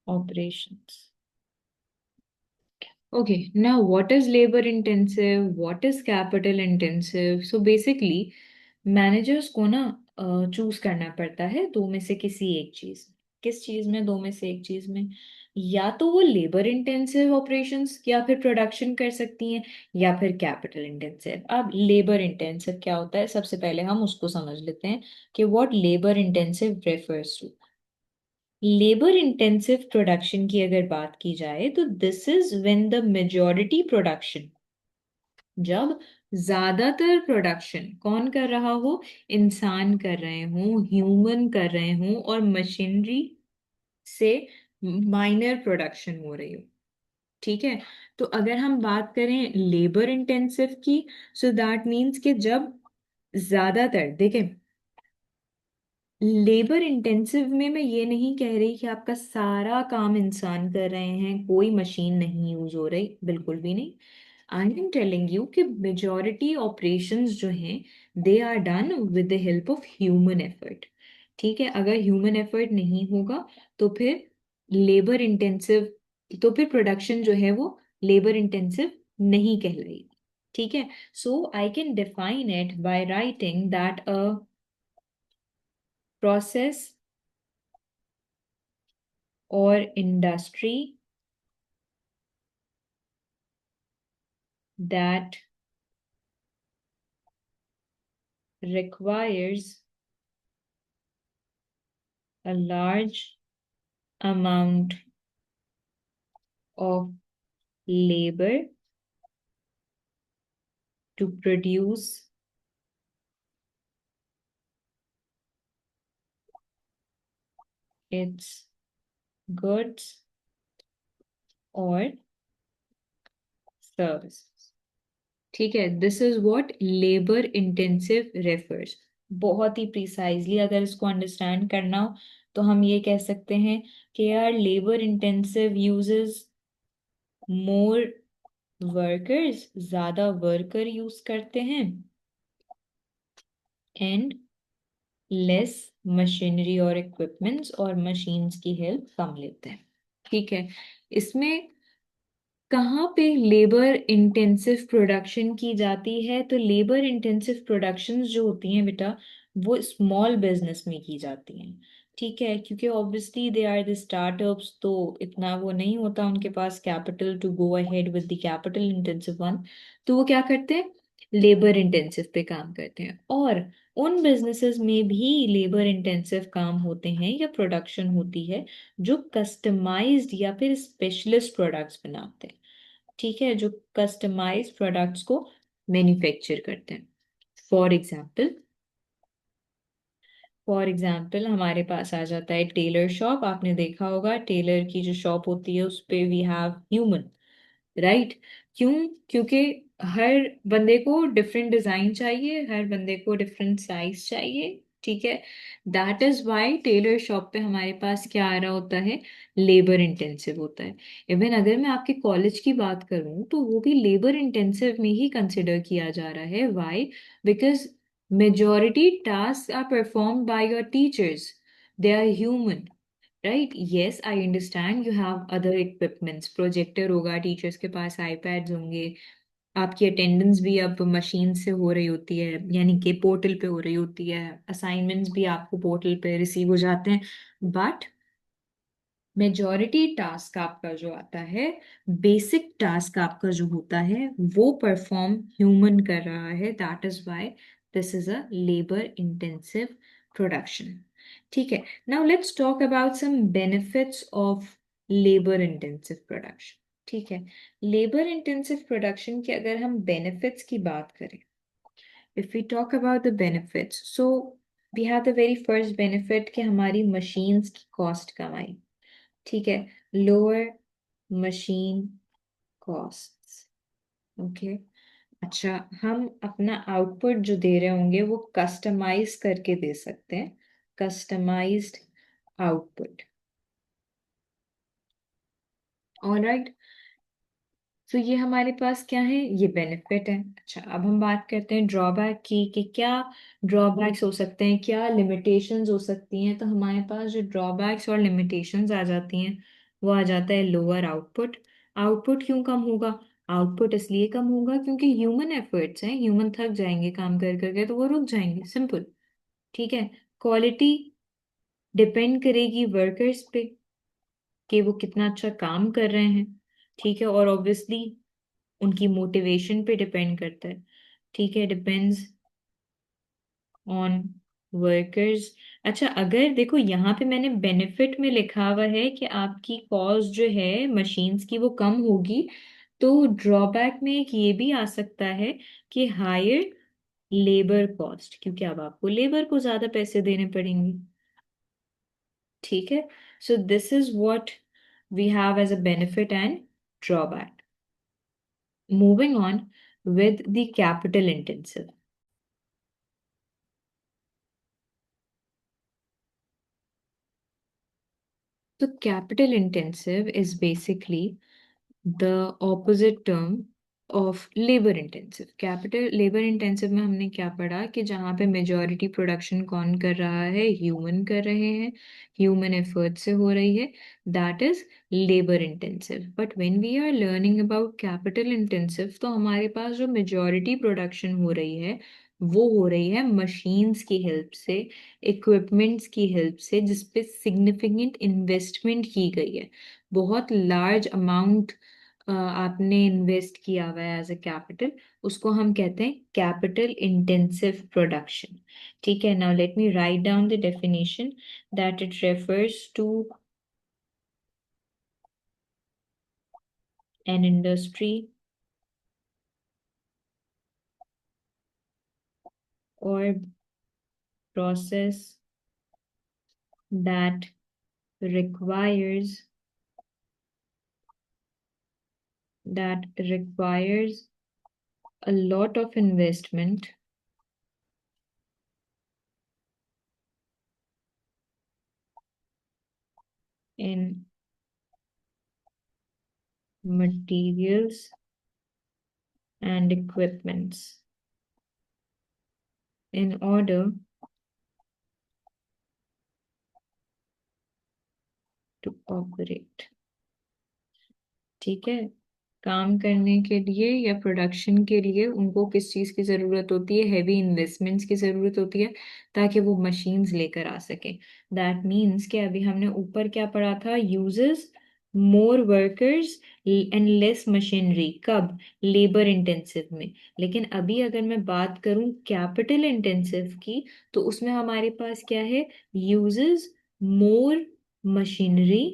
operations. Okay, now what is labor intensive? What is capital intensive? So basically, managers को ना चूज करना पड़ता है दो में से किसी एक चीज। किस चीज में? दो में से एक चीज में। या तो वो लेबर इंटेंसिव ऑपरेशंस या फिर प्रोडक्शन कर सकती हैं, या फिर कैपिटल इंटेंसिव। अब लेबर इंटेंसिव क्या होता है, सबसे पहले हम उसको समझ लेते हैं कि what labour intensive refers to. Labour intensive production की अगर बात की जाए तो this is when the majority production, जब ज्यादातर प्रोडक्शन कौन कर रहा हो, इंसान कर रहे हो, ह्यूमन कर रहे हो, और मशीनरी से माइनर प्रोडक्शन हो रही हो। ठीक है। तो अगर हम बात करें लेबर इंटेंसिव की, सो दैट मीन्स कि जब ज्यादातर, देखें, लेबर इंटेंसिव में मैं ये नहीं कह रही कि आपका सारा काम इंसान कर रहे हैं, कोई मशीन नहीं यूज हो रही, बिल्कुल भी नहीं। आई एम टेलिंग यू कि मेजॉरिटी ऑपरेशंस जो हैं they are done with the help of human effort. ठीक है। अगर ह्यूमन एफर्ट नहीं होगा तो फिर लेबर इंटेंसिव, तो फिर प्रोडक्शन जो है वो लेबर इंटेंसिव नहीं कहलाएगी। ठीक है। So I can define it by writing that a process or industry that requires a large amount of labor to produce its goods or services। ठीक है। This is what labour intensive refers. बहुत ही प्रिसाइजली अगर इसको अंडरस्टैंड करना हो तो हम ये कह सकते हैं कि यार लेबर इंटेंसिव यूजेस मोर वर्कर्स, ज्यादा वर्कर यूज करते हैं, एंड लेस मशीनरी और इक्विपमेंट्स, और मशीन्स की हेल्प कम लेते हैं। ठीक है। इसमें कहाँ पे लेबर इंटेंसिव प्रोडक्शन की जाती है, तो लेबर इंटेंसिव प्रोडक्शंस जो होती हैं बेटा वो स्मॉल बिजनेस में की जाती हैं। ठीक है। क्योंकि obviously they are the startups, तो इतना वो नहीं होता उनके पास capital to go ahead with the capital intensive one. तो वो क्या करते हैं, लेबर इंटेंसिव पे काम करते हैं। और उन बिजनेसेस में भी लेबर इंटेंसिव काम होते हैं या प्रोडक्शन होती है जो कस्टमाइज्ड या फिर स्पेशलिस्ट प्रोडक्ट्स बनाते हैं। ठीक है। जो कस्टमाइज प्रोडक्ट्स को मैन्युफैक्चर करते हैं। फॉर एग्जाम्पल, हमारे पास आ जाता है टेलर शॉप। आपने देखा होगा टेलर की जो शॉप होती है उस पे वी हैव ह्यूमन, राइट। क्यों? क्योंकि हर बंदे को डिफरेंट डिजाइन चाहिए, हर बंदे को डिफरेंट साइज चाहिए। ठीक है। That is why tailor shop पे हमारे पास क्या आ रहा होता है, लेबर इंटेंसिव होता है। इवन अगर मैं आपके कॉलेज की बात करूं तो वो भी लेबर इंटेंसिव में ही कंसिडर किया जा रहा है। Why? Because majority task are perform by your teachers, they are human, right. Yes, I understand you have other equipments, projector होगा, टीचर्स के पास आईपैड्स होंगे, आपकी अटेंडेंस भी अब मशीन से हो रही होती है, यानी कि पोर्टल पे हो रही होती है, असाइनमेंट्स भी आपको पोर्टल पे रिसीव हो जाते हैं। बट मेजॉरिटी टास्क आपका जो आता है, बेसिक टास्क आपका जो होता है वो परफॉर्म ह्यूमन कर रहा है। That is why this is a labour intensive production. ठीक है। Now let's talk about some benefits of labour intensive production. ठीक है। लेबर इंटेंसिव प्रोडक्शन के अगर हम बेनिफिट्स की बात करें, if we talk about the benefits, so we have the very first benefit कि हमारी मशीन्स की कॉस्ट कम आई। ठीक है। Lower machine costs. ओके। अच्छा, हम अपना आउटपुट जो दे रहे होंगे वो कस्टमाइज करके दे सकते हैं, कस्टमाइज्ड आउटपुट। ऑलराइट। तो ये हमारे पास क्या है, ये बेनिफिट है। अच्छा, अब हम बात करते हैं ड्रॉबैक की कि क्या ड्रॉबैक्स हो सकते हैं, क्या लिमिटेशंस हो सकती हैं। तो हमारे पास जो ड्रॉबैक्स और लिमिटेशंस आ जाती हैं वो आ जाता है लोअर आउटपुट। आउटपुट क्यों कम होगा? आउटपुट इसलिए कम होगा क्योंकि ह्यूमन एफर्ट्स हैं, ह्यूमन थक जाएंगे काम कर करके तो वो रुक जाएंगे, सिंपल। ठीक है। क्वालिटी डिपेंड करेगी वर्कर्स पे कि वो कितना अच्छा काम कर रहे हैं। ठीक है। और ऑब्वियसली उनकी मोटिवेशन पे डिपेंड करता है। ठीक है। Depends on workers. अच्छा, अगर देखो यहाँ पे मैंने बेनिफिट में लिखा हुआ है कि आपकी कॉस्ट जो है मशीन्स की वो कम होगी, तो ड्रॉबैक में एक ये भी आ सकता है कि हायर लेबर कॉस्ट, क्योंकि अब आपको लेबर को ज्यादा पैसे देने पड़ेंगे। ठीक है, so this is what we have as a benefit and drawback. Moving on with the capital intensive. So capital intensive is basically the opposite term of labor intensive. Capital labor intensive में हमने क्या पढ़ा कि जहाँ पे मेजॉरिटी प्रोडक्शन कौन कर रहा है, ह्यूमन कर रहे हैं, ह्यूमन एफर्ट से हो रही है, that is labour intensive. But when we are learning about capital intensive, तो हमारे पास जो मेजॉरिटी प्रोडक्शन हो रही है वो हो रही है मशीन्स की हेल्प से, इक्विपमेंट्स की हेल्प से, जिसपे सिग्निफिकेंट इन्वेस्टमेंट की गई है। बहुत लार्ज अमाउंट आपने इन्वेस्ट किया हुआ है एज अ कैपिटल, उसको हम कहते हैं कैपिटल इंटेंसिव प्रोडक्शन। ठीक है, now let me write down the definition that it refers to an industry or process that requires requires a lot of investment in materials and equipments in order to operate। ठीक है, काम करने के लिए या प्रोडक्शन के लिए उनको किस चीज़ की ज़रूरत होती है? हैवी इन्वेस्टमेंट्स की ज़रूरत होती है, ताकि वो मशीन्स लेकर आ सके। दैट मीन्स कि अभी हमने ऊपर क्या पढ़ा था, uses more workers and less machinery, कब? लेबर इंटेंसिव में। लेकिन अभी अगर मैं बात करूं कैपिटल इंटेंसिव की, तो उसमें हमारे पास क्या है? Uses more machinery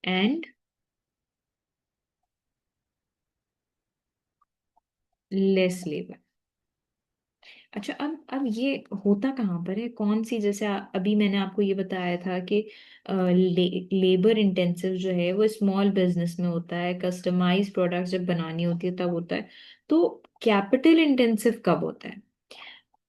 and less labour. अच्छा, अब ये होता कहाँ पर है? कौन सी, जैसे अभी मैंने आपको ये बताया था कि लेबर इंटेंसिव जो है वो स्मॉल बिजनेस में होता है, कस्टमाइज प्रोडक्ट्स जब बनानी होती है तब होता है। तो कैपिटल इंटेंसिव कब होता है?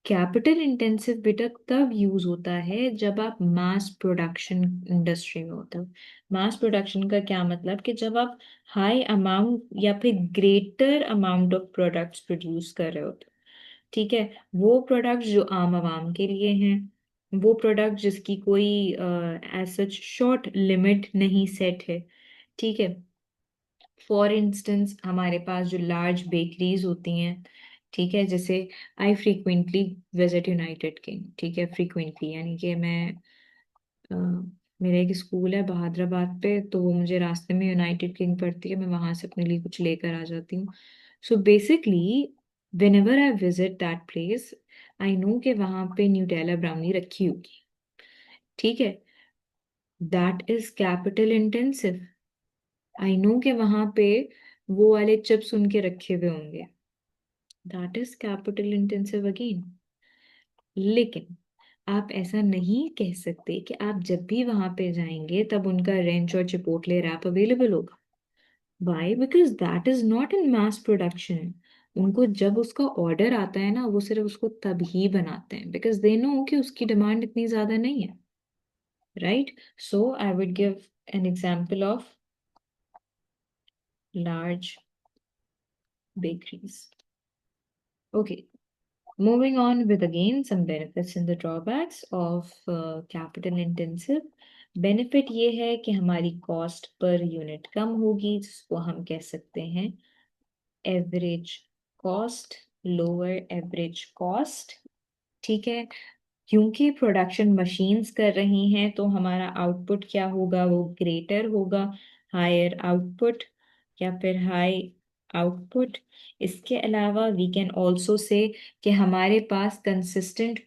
कैपिटल इंटेंसिव बेटा तब यूज होता है जब आप मास प्रोडक्शन इंडस्ट्री में होते हो। मास प्रोडक्शन का क्या मतलब कि जब आप हाई अमाउंट या फिर greater amount of products produce कर रहे होते हो। ठीक है, वो प्रोडक्ट जो आम आवाम के लिए हैं, वो प्रोडक्ट जिसकी कोई एज सच शॉर्ट लिमिट नहीं सेट है। ठीक है, फॉर इंस्टेंस हमारे पास जो लार्ज बेकरीज होती हैं, ठीक है, जैसे आई फ्रीक्वेंटली विजिट यूनाइटेड किंग। ठीक है, फ्रीक्वेंटली यानी कि मैं अ, मेरा एक स्कूल है बहादराबाद पे, तो वो मुझे रास्ते में यूनाइटेड किंग पड़ती है, मैं वहां से अपने लिए कुछ लेकर आ जाती हूँ। So basically whenever I visit that place, I know कि वहां पे न्यूटेला ब्राउनी रखी होगी। ठीक है, that is capital intensive. I know कि वहां पे वो वाले चिप्स उनके रखे हुए होंगे, that is capital intensive again. लेकिन आप ऐसा नहीं कह सकते कि आप जब भी वहां पे जाएंगे तब उनका रेंच और चिपोटले रैप अवेलेबल होगा। Why? Because that is not in mass production. उनको जब उसका ऑर्डर आता है ना, वो सिर्फ उसको तब ही बनाते हैं, बिकॉज दे नो कि उसकी डिमांड इतनी ज्यादा नहीं है। Right, so I would give an example of large bakeries. Okay, moving on with again some benefits and the drawbacks of capital intensive। Benefit ये है कि हमारी कॉस्ट पर यूनिट कम होगी, जिसको हम कह सकते हैं average cost, lower average cost. ठीक है, क्योंकि प्रोडक्शन मशीन्स कर रही हैं तो हमारा आउटपुट क्या होगा? वो ग्रेटर होगा। हायर आउटपुट या फिर हाई आउटपुट। इसके अलावा वी कैन ऑल्सो से कि हमारे पास कंसिस्टेंट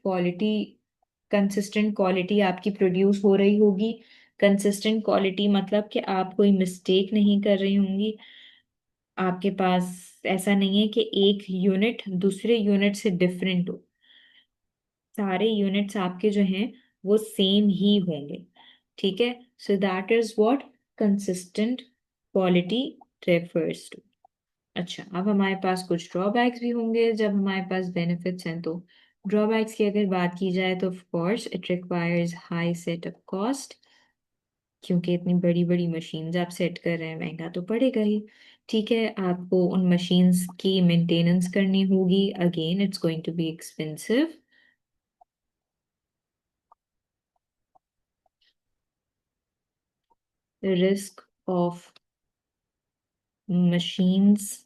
क्वालिटी आपकी प्रोड्यूस हो रही होगी। कंसिस्टेंट क्वालिटी मतलब कि आप कोई मिस्टेक नहीं कर रही होंगी। आपके पास ऐसा नहीं है कि एक यूनिट दूसरे यूनिट से डिफरेंट हो। सारे यूनिट्स आपके जो हैं वो सेम ही होंगे। ठीक है, so that is what consistent quality refers to. अच्छा, अब हमारे पास कुछ ड्रॉबैक्स भी होंगे जब हमारे पास बेनिफिट्स हैं। तो ड्रॉबैक्स की अगर बात की जाए तो of course it requires high setup cost, क्योंकि इतनी बड़ी बड़ी मशीन्स आप सेट कर रहे हैं, महंगा तो पड़ेगा ही। ठीक है, आपको उन मशीन्स की मेंटेनेंस करनी होगी, again it's going to be expensive. Risk of machines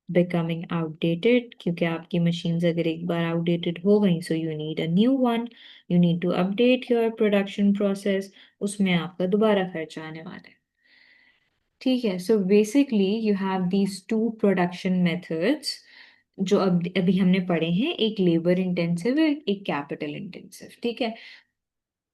becoming outdated, क्योंकि आपकी मशीन्स अगर एक बार आउटडेटेड हो गई so you need a new one, you need to update your production process, उसमें आपका दोबारा खर्चा आने वाला है। ठीक है, so basically you have these two production methods जो अब अभी हमने पढ़े हैं, एक लेबर इंटेंसिव है, एक कैपिटल इंटेंसिव। ठीक है,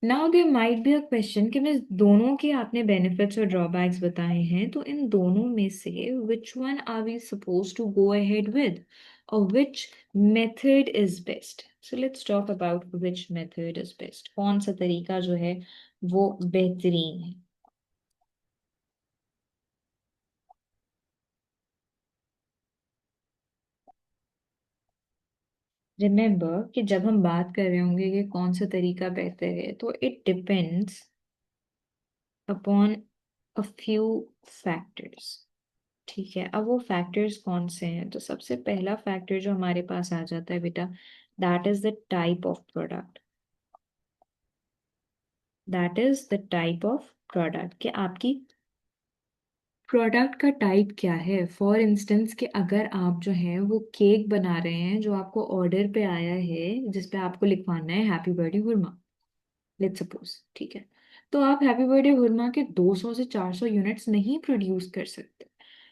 now there might be a question कि मैं दोनों के आपने बेनिफिट्स और ड्रॉबैक्स बताए हैं, तो इन दोनों में से which one are we suppose to go ahead with, और which method is best. So let's talk about which method is best, कौन सा तरीका जो है वो बेहतरीन है। रिमेम्बर कि जब हम बात कर रहे होंगे कि कौन सा तरीका बेहतर है, तो it depends upon a few factors. ठीक है, अब वो फैक्टर्स कौन से हैं, तो सबसे पहला फैक्टर जो हमारे पास आ जाता है बेटा, that is the type of product. That is the type of product कि आपकी प्रोडक्ट का टाइप क्या है। फॉर इंस्टेंस कि अगर आप जो है वो केक बना रहे हैं जो आपको ऑर्डर पे आया है, जिस पे आपको लिखवाना है happy birthday Gurma, let's suppose. ठीक है, तो आप हैप्पी बर्थडे गुरमा के 200 से 400 यूनिट्स नहीं प्रोड्यूस कर सकते।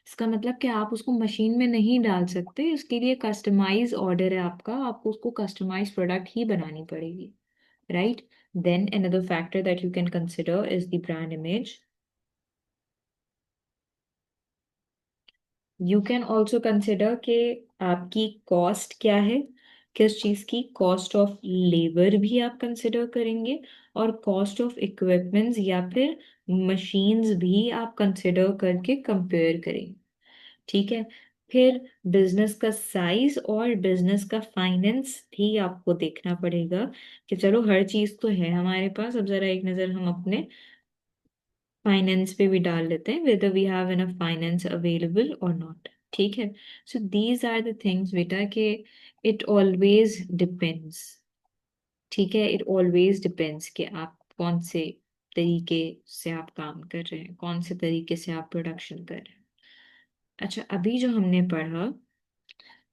इसका मतलब कि आप उसको मशीन में नहीं डाल सकते, उसके लिए कस्टमाइज ऑर्डर है आपका, आपको उसको कस्टमाइज प्रोडक्ट ही बनानी पड़ेगी। Right, then another factor that you can consider is the brand image. You can also consider कि आपकी कॉस्ट क्या है, किस चीज़ की कॉस्ट ऑफ लेबर भी आप कंसिडर करेंगे, और कॉस्ट ऑफ इक्विपमेंट्स या फिर मशीन्स भी आप कंसिडर करके कंपेयर करेंगे। ठीक है, फिर बिजनेस का साइज और बिजनेस का फाइनेंस भी आपको देखना पड़ेगा कि चलो हर चीज़ तो है हमारे पास, अब जरा एक नज़र हम अपने फाइनेंस पे भी डाल लेते हैं, whether we have enough finance available or not। ठीक है, so these are the things बेटा कि it always depends। ठीक है, it always depends कि आप कौन से तरीके से आप काम कर रहे हैं, कौन से तरीके से आप प्रोडक्शन कर रहे हैं। अच्छा, अभी जो हमने पढ़ा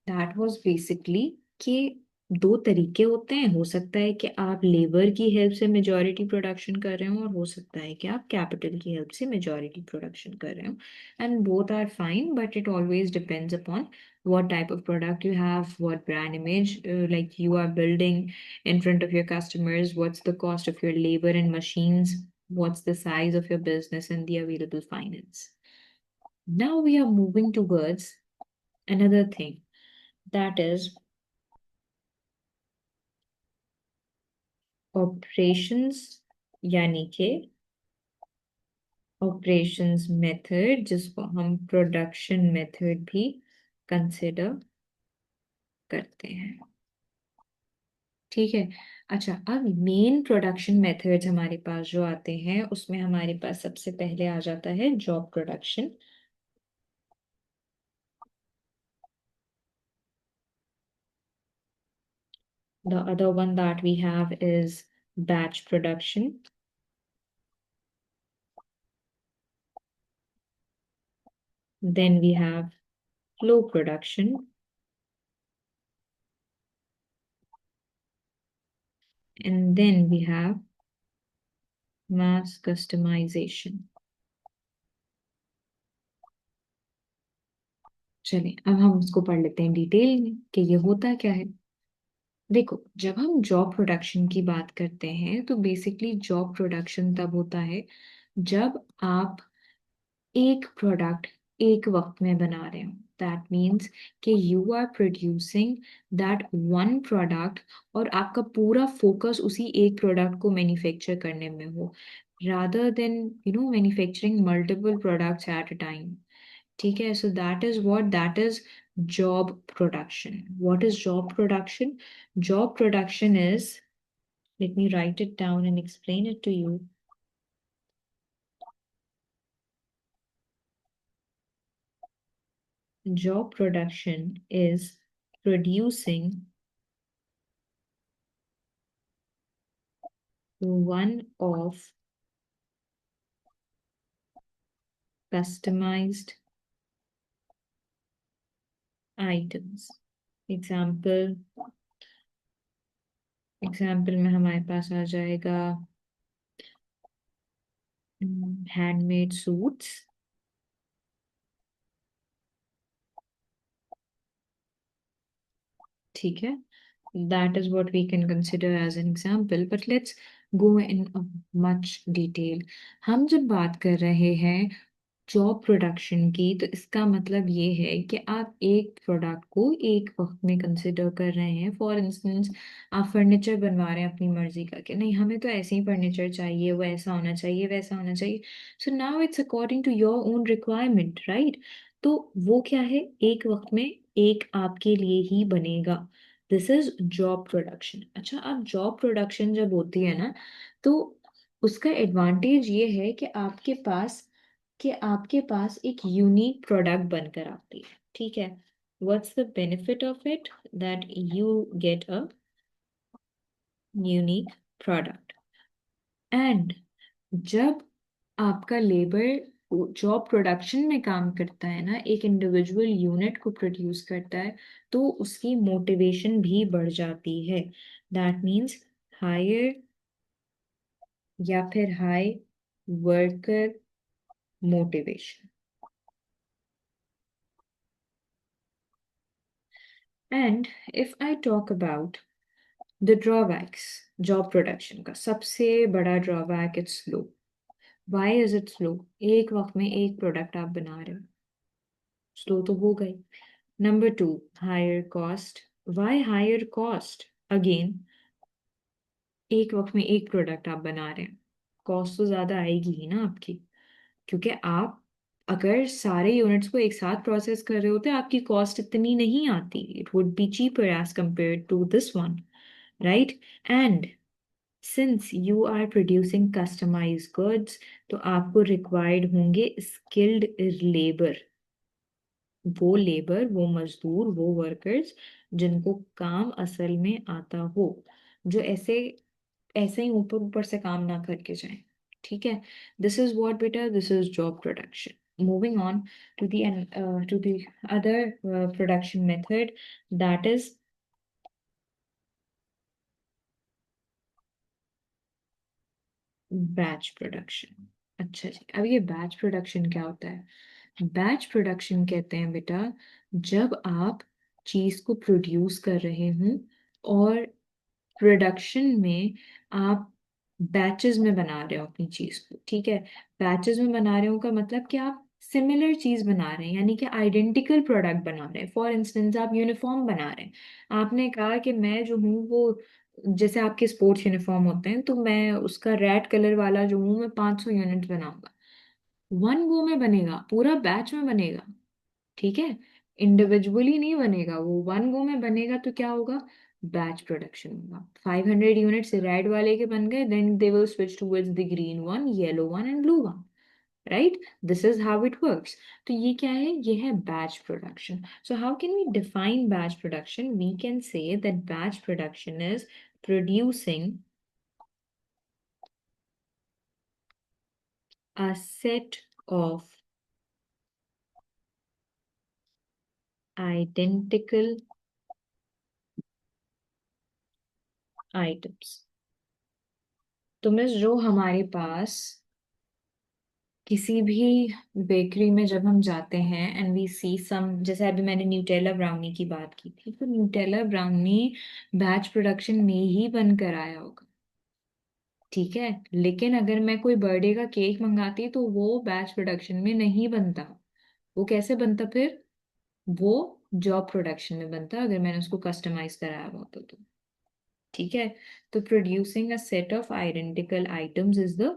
दैट वाज बेसिकली कि दो तरीके होते हैं, हो सकता है कि आप लेबर की हेल्प से मेजॉरिटी प्रोडक्शन कर रहे हो, और हो सकता है कि आप कैपिटल की हेल्प से मेजॉरिटी प्रोडक्शन कर रहे हो, and both are fine, but it always depends upon what type of product you have, what brand image like you are building in front of your customers, what's the cost of your labor and machines, what's the size of your business, and the available finance. Now we are moving towards another thing, that is operations, यानी कि ऑपरेशंस मेथड, जिसको हम प्रोडक्शन मेथड भी कंसिडर करते हैं। ठीक है, अच्छा, अब मेन प्रोडक्शन मेथड्स हमारे पास जो आते हैं उसमें हमारे पास सबसे पहले आ जाता है job production. The other one that we have is batch production. Then we have flow production. And then we have mass customization. चलिए अब हम उसको पढ़ लेते हैं डिटेल में कि ये होता क्या है। देखो, जब हम जॉब प्रोडक्शन की बात करते हैं तो बेसिकली जॉब प्रोडक्शन तब होता है जब आप एक प्रोडक्ट एक वक्त में बना रहे हो। दैट मीन्स कि you are producing that one product और आपका पूरा फोकस उसी एक प्रोडक्ट को मैन्युफैक्चर करने में हो, rather than manufacturing multiple products at a time. ठीक है, so that is job production. What is job production? Job production is, let me write it down and explain it to you. Job production is producing one of customized items. Example example में हमारे पास आ जाएगा हैंडमेड सूट्स। ठीक है, that is what we can consider as an example, but let's go in a much detail. हम जब बात कर रहे हैं जॉब प्रोडक्शन की तो इसका मतलब ये है कि आप एक प्रोडक्ट को एक वक्त में कंसिडर कर रहे हैं। फॉर इंस्टेंस, आप फर्नीचर बनवा रहे हैं अपनी मर्जी का कि नहीं हमें तो ऐसे ही फर्नीचर चाहिए, वो ऐसा होना चाहिए, वैसा होना चाहिए। So now it's according to your own requirement, right? तो वो क्या है, एक वक्त में एक आपके लिए ही बनेगा। This is job production. अच्छा, अब जॉब प्रोडक्शन जब होती है ना, तो उसका एडवांटेज ये है कि आपके पास एक यूनिक प्रोडक्ट बनकर आती है। ठीक है, what's the benefit of it? That you get a unique product. And जब आपका लेबर जॉब प्रोडक्शन में काम करता है ना, एक इंडिविजुअल यूनिट को प्रोड्यूस करता है, तो उसकी मोटिवेशन भी बढ़ जाती है। दैट मीन्स हायर या फिर high worker motivation. And if I talk about the drawbacks, job production का सबसे बड़ा drawback, it's slow. Why is it slow? एक वक्त में एक प्रोडक्ट आप बना रहे हो, स्लो तो हो गई। Number two, higher cost. Why higher cost? Again, एक वक्त में एक प्रोडक्ट आप बना रहे हैं, कॉस्ट तो ज्यादा आएगी ही ना आपकी, क्योंकि आप अगर सारे यूनिट्स को एक साथ प्रोसेस कर रहे होते आपकी कॉस्ट इतनी नहीं आती। It would be cheaper as compare to this one, right? And since you are producing customized goods, तो आपको रिक्वायर्ड होंगे स्किल्ड लेबर। वो मजदूर, वो वर्कर्स जिनको काम असल में आता हो, जो ऐसे ऐसे ही ऊपर ऊपर से काम ना करके जाएं। ठीक है, दिस इज व्हाट बेटा, this is job production. Moving on to the other production method, that is batch production. अच्छा जी, अब ये बैच प्रोडक्शन क्या होता है? बैच प्रोडक्शन कहते हैं बेटा, जब आप चीज को प्रोड्यूस कर रहे हों और प्रोडक्शन में आप बैचेस में बना रहे हो अपनी चीज को। ठीक है, बैचेस में बना रहे हो का मतलब कि आप सिमिलर चीज बना रहे हैं, यानी कि आइडेंटिकल प्रोडक्ट बना रहे हैं। फॉर इंस्टेंस, आप यूनिफॉर्म बना रहे हैं। आपने कहा कि मैं जो हूँ वो, जैसे आपके स्पोर्ट्स यूनिफॉर्म होते हैं, तो मैं उसका रेड कलर वाला जो हूँ मैं 500 यूनिट बनाऊंगा। वन गो में बनेगा, पूरा बैच में बनेगा। ठीक है, इंडिविजुअली नहीं बनेगा, वो वन गो में बनेगा। तो क्या होगा? बैच प्रोडक्शन होगा। 500 यूनिट्स रेड वाले के बन गए, then they will switch towards the green one, yellow one and blue one, right? This is how it works. तो ये क्या है? ये है batch production. So how can we define batch production? We can say that batch production is producing a set of identical items। तो मिस, जो हमारे पास किसी भी बेकरी में जब हम जाते हैं एंड वी सी सम, जैसे अभी मैंने न्यूटेला ब्राउनी की बात की थी, तो न्यूटेला ब्राउनी बैच प्रोडक्शन में ही बनकर आया होगा, ठीक है। लेकिन अगर मैं कोई बर्थडे का केक मंगाती तो वो बैच प्रोडक्शन में नहीं बनता। वो कैसे बनता फिर? वो जॉब प्रोडक्शन में बनता, अगर मैंने उसको कस्टमाइज कराया हुआ होता तो, ठीक है। तो producing a set of identical items is the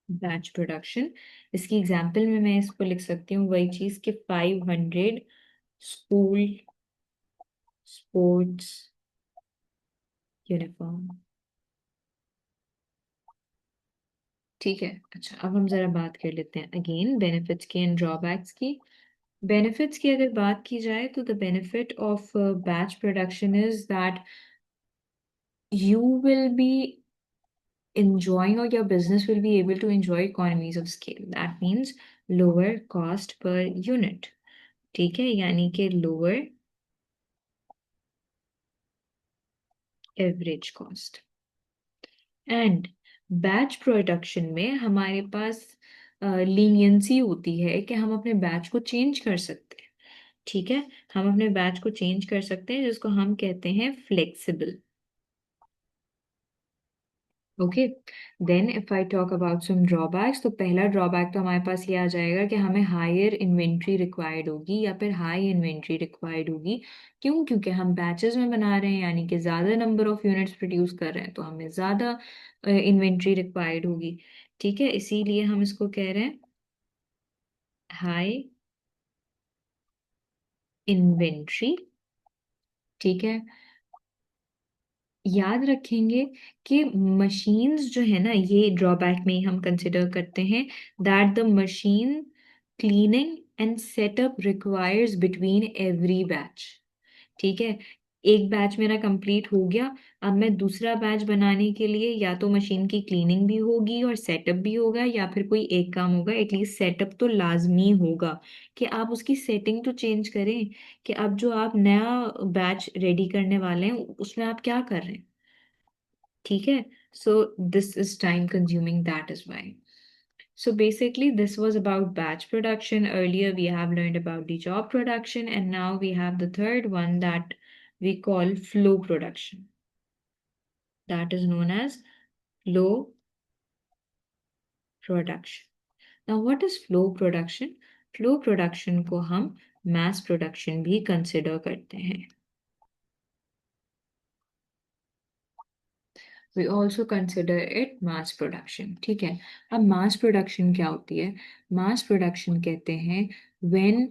batch production. इसकी एग्जांपल में मैं इसको लिख सकती हूँ, वही चीज कि 500 स्कूल स्पोर्ट्स यूनिफॉर्म, ठीक है। अच्छा, अब हम जरा बात कर लेते हैं अगेन बेनिफिट्स की एंड ड्रॉबैक्स की। बेनिफिट्स की अगर बात की जाए तो the benefit of batch production is that you will be enjoying, or your business will be able to enjoy economies of scale. That means lower cost per unit, ठीक है, यानी कि lower average cost. And batch production में हमारे पास लीनियंसी होती है कि हम अपने बैच को चेंज कर सकते हैं, ठीक है। हम अपने बैच को चेंज कर सकते हैं, जिसको हम कहते हैं flexible. Okay, then if I talk about some drawbacks, तो पहला ड्रॉबैक तो हमारे पास ये आ जाएगा कि हमें हायर इन्वेंट्री रिक्वायर्ड होगी या फिर हाई इन्वेंट्री रिक्वायर्ड होगी। क्यों? क्योंकि हम बैचेस में बना रहे हैं, यानी कि ज़्यादा नंबर ऑफ यूनिट्स प्रोड्यूस कर रहे हैं, तो हमें ज़्यादा इन्वेंट्री रिक्वायर्ड होगी, ठीक है। इसीलिए हम इसको कह रहे हैं हाई इन्वेंट्री, ठीक है। याद रखेंगे कि मशीन्स जो है ना, ये ड्रॉबैक में ही हम कंसिडर करते हैं, that the machine cleaning and setup requires between every batch, ठीक है। एक बैच मेरा कंप्लीट हो गया, अब मैं दूसरा बैच बनाने के लिए या तो मशीन की क्लीनिंग भी होगी और सेटअप भी होगा, या फिर कोई एक काम होगा, एटलीस्ट सेटअप तो लाजमी होगा कि आप उसकी सेटिंग तो चेंज करें, कि अब जो आप नया बैच रेडी करने वाले हैं उसमें आप क्या कर रहे हैं, ठीक है। So this is time consuming, that is why. So basically, this was about batch production. Earlier, we have learned about the job production, and now we have the third one that we call flow production. That is known as flow production. Now, what is flow production? Flow production को हम mass production भी consider करते हैं. We also consider it mass production, ठीक है। अब mass production क्या होती है? Mass production कहते हैं when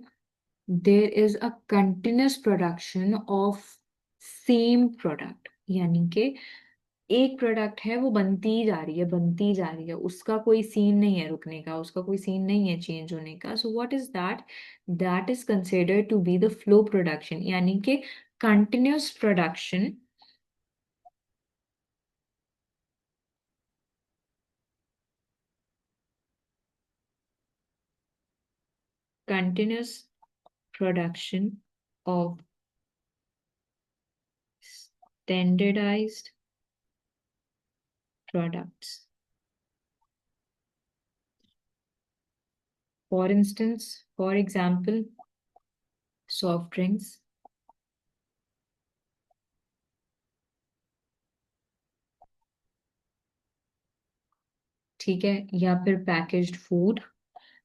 there is a continuous production of same product, यानी कि एक प्रोडक्ट है, वो बनती ही जा रही है, बनती ही जा रही है, उसका कोई सीन नहीं है रुकने का, उसका कोई सीन नहीं है चेंज होने का। So what is that? That is considered to be the flow production, यानी कि continuous production, continuous production of standardized products. For instance, for example, soft drinks, ठीक है, या फिर पैकेज्ड फूड।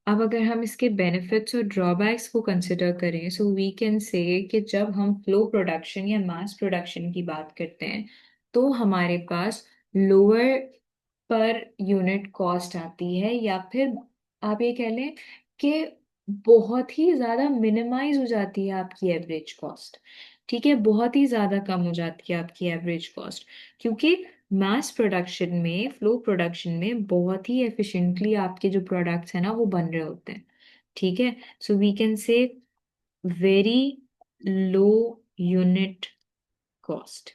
अब अगर हम इसके बेनिफिट्स और ड्रॉबैक्स को कंसिडर करें, सो वी कैन से कि जब हम फ्लो प्रोडक्शन या मास प्रोडक्शन की बात करते हैं, तो हमारे पास लोअर पर यूनिट कॉस्ट आती है, या फिर आप ये कह लें कि बहुत ही ज़्यादा मिनिमाइज हो जाती है आपकी एवरेज कॉस्ट, ठीक है। बहुत ही ज़्यादा कम हो जाती है आपकी एवरेज कॉस्ट, क्योंकि मास प्रोडक्शन में, फ्लो प्रोडक्शन में बहुत ही एफिशिएंटली आपके जो प्रोडक्ट्स हैं ना वो बन रहे होते हैं, ठीक है। So we can say very low unit cost,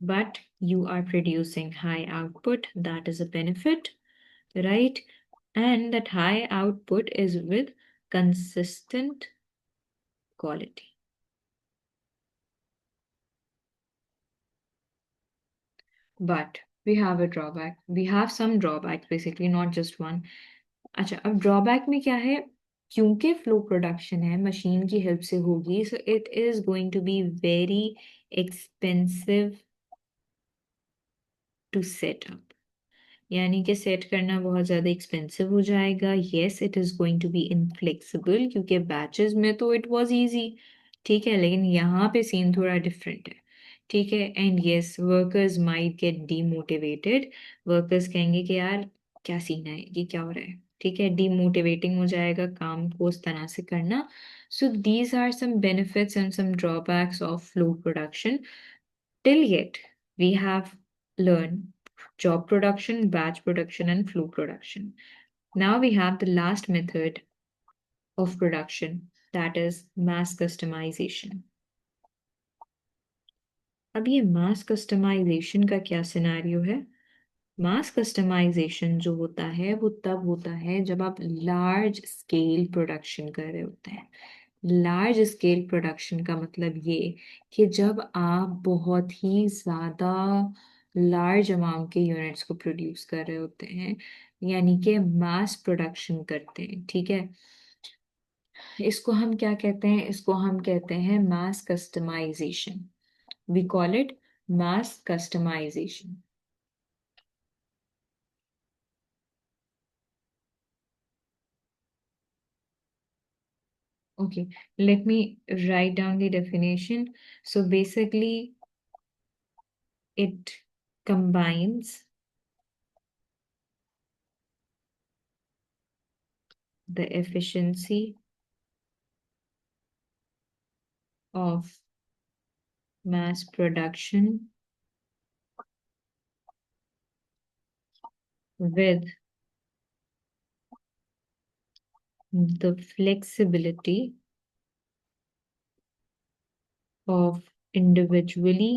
but you are producing high output. That is a benefit, right? And that high output is with consistent quality. But we have a drawback. We have some drawbacks basically, not just one. अच्छा, अब ड्रॉबैक में क्या है? क्योंकि फ्लो प्रोडक्शन है, मशीन की हेल्प से होगी, so it is going to be very expensive to set up. यानी कि सेट करना बहुत ज़्यादा एक्सपेंसिव हो जाएगा। Yes, it is going to be inflexible, क्योंकि बैचेस में तो इट वाज इजी, ठीक है, लेकिन यहाँ पे सीन थोड़ा डिफरेंट है, ठीक है। And yes, workers might get demotivated. Workers कहेंगे कि यार क्या सीन है, ये क्या हो रहा है, ठीक है, डीमोटिवेटिंग हो जाएगा काम को उस तरह से करना। So these are some benefits and some drawbacks of flow production. Till yet, we have learned job production, batch production, and flow production. Now we have the last method of production, that is mass customization. अब ये mass customization का क्या सिनेरियो है? मास कस्टमाइजेशन जो होता है वो तब होता है जब आप लार्ज स्केल प्रोडक्शन कर रहे होते हैं। लार्ज स्केल प्रोडक्शन का मतलब ये कि जब आप बहुत ही ज़्यादा लार्ज अमाउंट के यूनिट्स को प्रोड्यूस कर रहे होते हैं, यानी कि मास प्रोडक्शन करते हैं, ठीक है। इसको हम क्या कहते हैं? इसको हम कहते हैं mass customization. We call it mass customization. Okay, let me write down the definition. So basically, it combines the efficiency of mass production with the flexibility of individually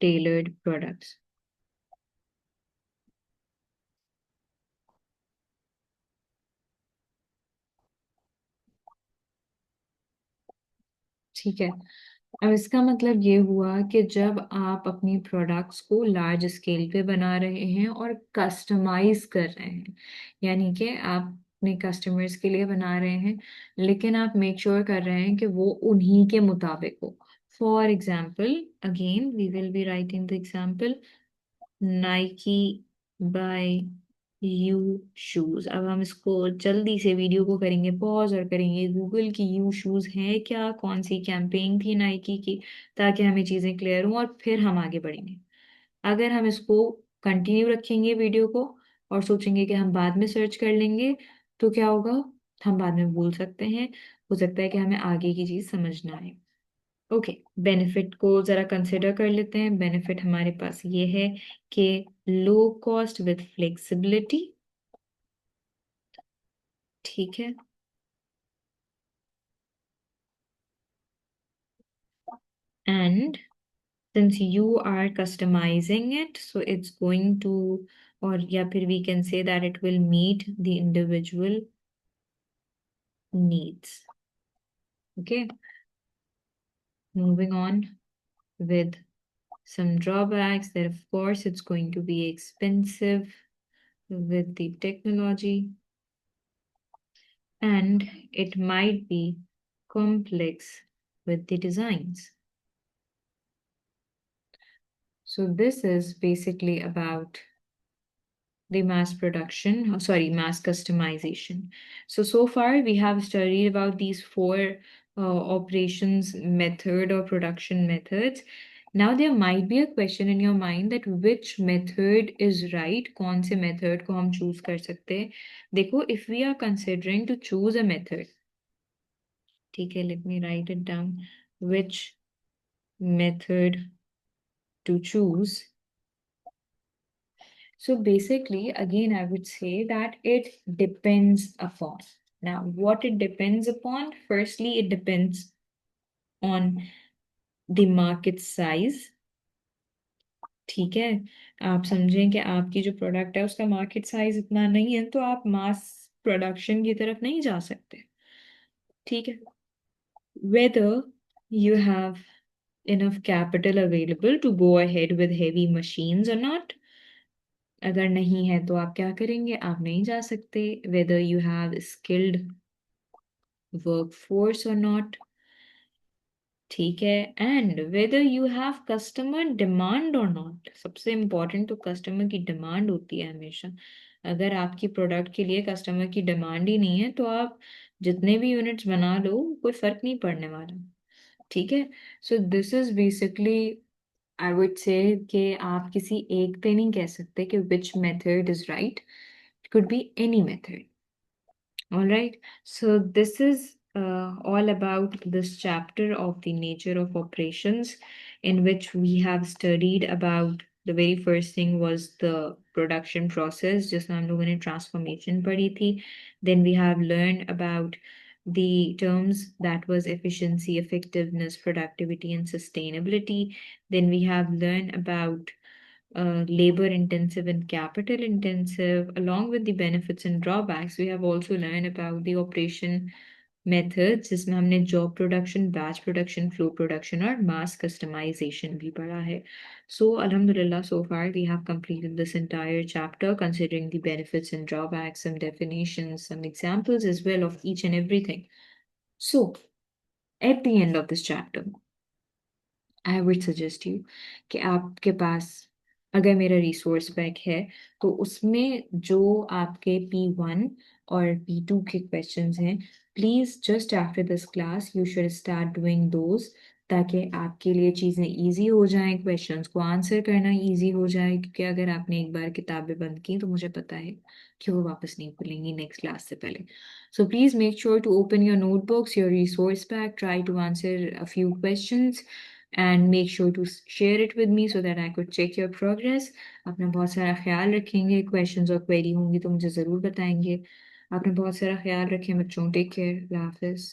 tailored products. ठीक है, अब इसका मतलब ये हुआ कि जब आप अपनी प्रोडक्ट्स को लार्ज स्केल पे बना रहे हैं और कस्टमाइज कर रहे हैं, यानी कि आप अपने कस्टमर्स के लिए बना रहे हैं, लेकिन आप मेक श्योर कर रहे हैं कि वो उन्हीं के मुताबिक हो। For example, again we will be writing the example, Nike by you shoes. अब हम इसको जल्दी से वीडियो को करेंगे पॉज और करेंगे गूगल की यू शूज है क्या, कौन सी कैंपेन थी नाइकी की, ताकि हमें चीजें क्लियर हों और फिर हम आगे बढ़ेंगे। अगर हम इसको कंटिन्यू रखेंगे वीडियो को और सोचेंगे कि हम बाद में सर्च कर लेंगे, तो क्या होगा? हम बाद में भूल सकते हैं, हो सकता है कि हमें आगे की चीज समझ ना आए। ओके, बेनिफिट को जरा कंसिडर कर लेते हैं। बेनिफिट हमारे पास ये है कि लो कॉस्ट विथ फ्लेक्सिबिलिटी, ठीक है, and since you are customizing it, so it's going to, or या फिर we can say that it will meet the individual needs. Okay, moving on with some drawbacks, that of course it's going to be expensive with the technology, and it might be complex with the designs. So this is basically about the mass production, sorry, mass customization. So far we have studied about these four operations method or production methods. Now there might be a question in your mind that which method is right, कौन से method को हम choose कर सकते हैं। देखो, if we are considering to choose a method, ठीक है, let me write it down, which method to choose. So basically, again, I would say that it depends upon. Now, what it depends upon? Firstly, it depends on the market size. ठीक है, आप समझें कि आपकी जो प्रोडक्ट है उसका मार्केट साइज इतना नहीं है, तो आप मास प्रोडक्शन की तरफ नहीं जा सकते, ठीक है। Whether you have enough capital available to go ahead with heavy machines or not? अगर नहीं है तो आप क्या करेंगे? आप नहीं जा सकते. Whether you have skilled workforce or not. ठीक है. And whether you have customer demand और नॉट. सबसे इम्पोर्टेंट तो कस्टमर की डिमांड होती है हमेशा. अगर आपकी प्रोडक्ट के लिए कस्टमर की डिमांड ही नहीं है तो आप जितने भी यूनिट्स बना लो कोई फर्क नहीं पड़ने वाला. ठीक है. So this is basically I would say कि आप किसी एक पे नहीं कह सकते कि विच method is right. Could be any method. All right, so this is all about this chapter of the nature of operations, in which we have studied about the very first thing was the production process, जिसमें हम लोगों ने transformation पढ़ी थी. Then we have learned about the terms that was efficiency, effectiveness, productivity, and sustainability. Then we have learned about labor intensive and capital intensive, along with the benefits and drawbacks. We have also learned about the operation methods, जिसमें हमने job production, batch production, flow production और mass customization भी पढ़ा है. So, Alhamdulillah, so far we have completed this entire chapter, considering the benefits and drawbacks, some definitions, some examples as well of each and everything. So, at the end of this chapter, I would suggest you कि आपके पास अगर मेरा रिसोर्स पैक है तो उसमें जो आपके P1 और P2 के क्वेश्चंस हैं, please just after this class you should start doing those, ताकि आपके लिए चीज़ें इजी हो जाएं, क्वेश्चंस को आंसर करना इजी हो जाए. क्योंकि अगर आपने एक बार किताबें बंद की तो मुझे पता है कि वो वापस नहीं खुलेंगी नेक्स्ट क्लास से पहले. So please make sure to open your notebooks, your resource pack, try to answer a few questions and make sure to share it with me so that I could check your progress. अपना बहुत सारा ख्याल रखेंगे. क्वेश्चंस और क्वेरी होंगी तो मुझे ज़रूर बताएंगे. आपने बहुत सारा ख्याल रखें बच्चों. Take care. अल्लाह हाफिज़.